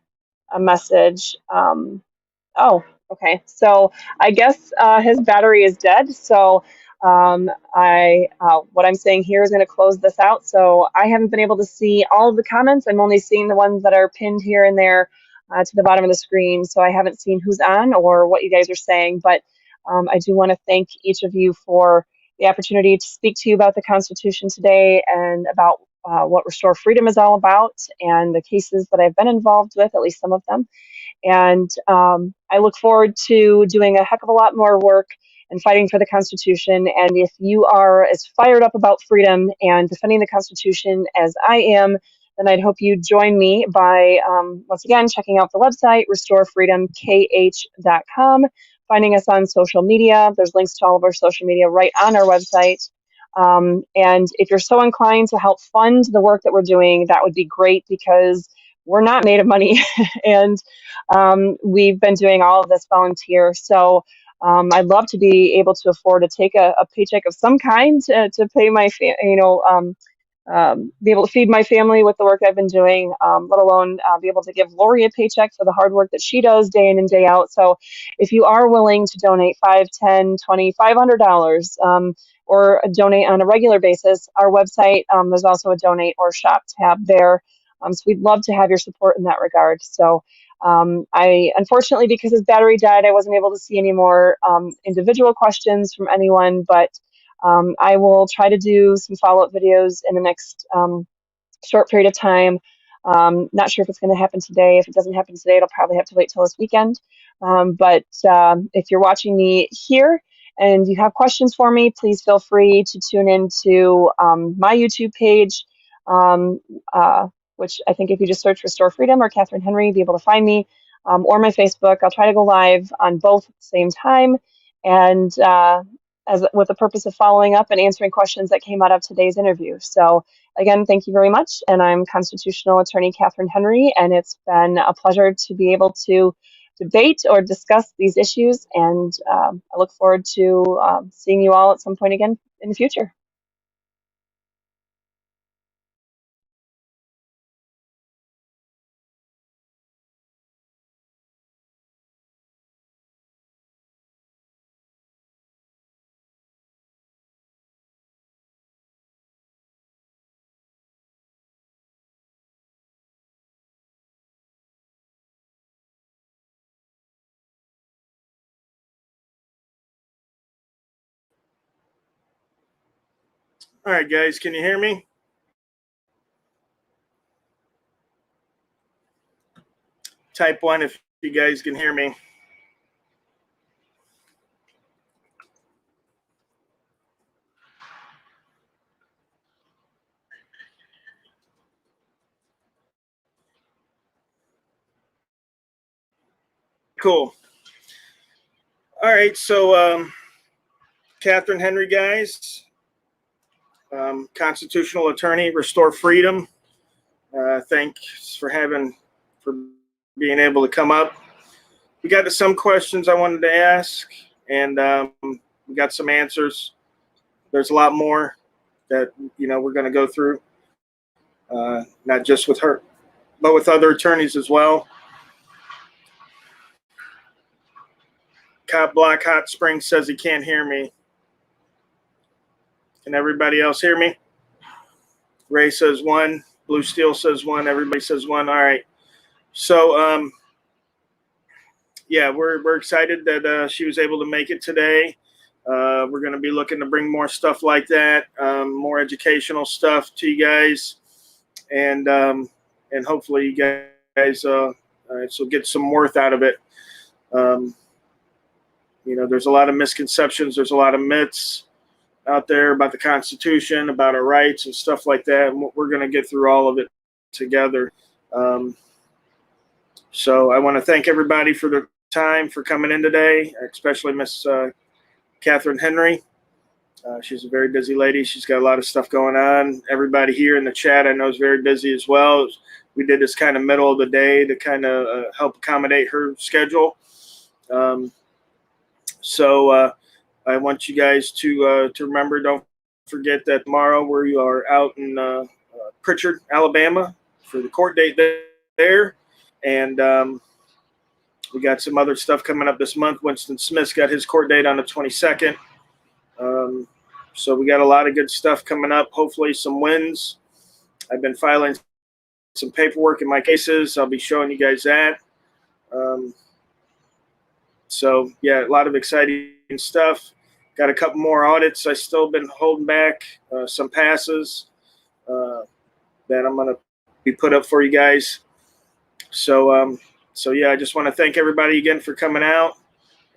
a message. Oh, okay. So I guess his battery is dead. So what I'm saying here is going to close this out. So I haven't been able to see all of the comments. I'm only seeing the ones that are pinned here and there to the bottom of the screen. So I haven't seen who's on or what you guys are saying. But I do want to thank each of you for the opportunity to speak to you about the Constitution today and about what Restore Freedom is all about and the cases that I've been involved with, at least some of them. And I look forward to doing a heck of a lot more work and fighting for the Constitution. And if you are as fired up about freedom and defending the Constitution as I am, then I'd hope you join me by, once again, checking out the website, restorefreedomkh.com, finding us on social media. There's links to all of our social media right on our website. And if you're so inclined to help fund the work that we're doing, that would be great because we're not made of money. And we've been doing all of this volunteer. So I'd love to be able to afford to take a paycheck of some kind to pay my, be able to feed my family with the work I've been doing, let alone be able to give Lori a paycheck for the hard work that she does day in and day out. So if you are willing to donate $5, $10, $20, $500, or donate on a regular basis, our website, there's also a donate or shop tab there. So we'd love to have your support in that regard. So I, unfortunately, because his battery died, I wasn't able to see any more individual questions from anyone, but I will try to do some follow-up videos in the next short period of time. Not sure if it's going to happen today. If it doesn't happen today, it'll probably have to wait till this weekend. But if you're watching me here and you have questions for me, please feel free to tune into my YouTube page, which I think if you just search Restore Freedom or Katherine Henry, you'll be able to find me, or my Facebook. I'll try to go live on both at the same time, and as with the purpose of following up and answering questions that came out of today's interview. So again, thank you very much. And I'm constitutional attorney Katherine Henry, and it's been a pleasure to be able to debate or discuss these issues. And I look forward to seeing you all at some point again in the future. All right, guys, can you hear me? Type 1 if you guys can hear me. Cool. All right, so Katherine Henry, guys, constitutional attorney, Restore Freedom. Thanks for being able to come up. We got to some questions I wanted to ask, and we got some answers. There's a lot more that we're going to go through, not just with her, but with other attorneys as well. Cop Block Hot Springs says he can't hear me. Can everybody else hear me? Ray says 1. Blue Steel says 1. Everybody says 1. All right. So, yeah, we're excited that she was able to make it today. We're going to be looking to bring more stuff like that, more educational stuff to you guys, and hopefully you guys will get some worth out of it. There's a lot of misconceptions. There's a lot of myths out there about the Constitution, about our rights and stuff like that. And we're going to get through all of it together. So I want to thank everybody for their time, for coming in today, especially Miss Katherine Henry. She's a very busy lady. She's got a lot of stuff going on. Everybody here in the chat I know is very busy as well. we did this kind of middle of the day to kind of help accommodate her schedule. So I want you guys to remember, don't forget that tomorrow we are out in Pritchard, Alabama for the court date there. And we got some other stuff coming up this month. Winston Smith's got his court date on the 22nd. So we got a lot of good stuff coming up. Hopefully some wins. I've been filing some paperwork in my cases. I'll be showing you guys that. So yeah, a lot of exciting stuff. Got a couple more audits I still been holding back, some passes that I'm going to be put up for you guys. So yeah, I just want to thank everybody again for coming out,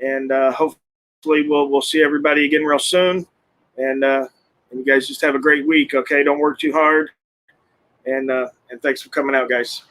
and hopefully we'll see everybody again real soon. And you guys just have a great week. Okay, don't work too hard, and thanks for coming out, guys.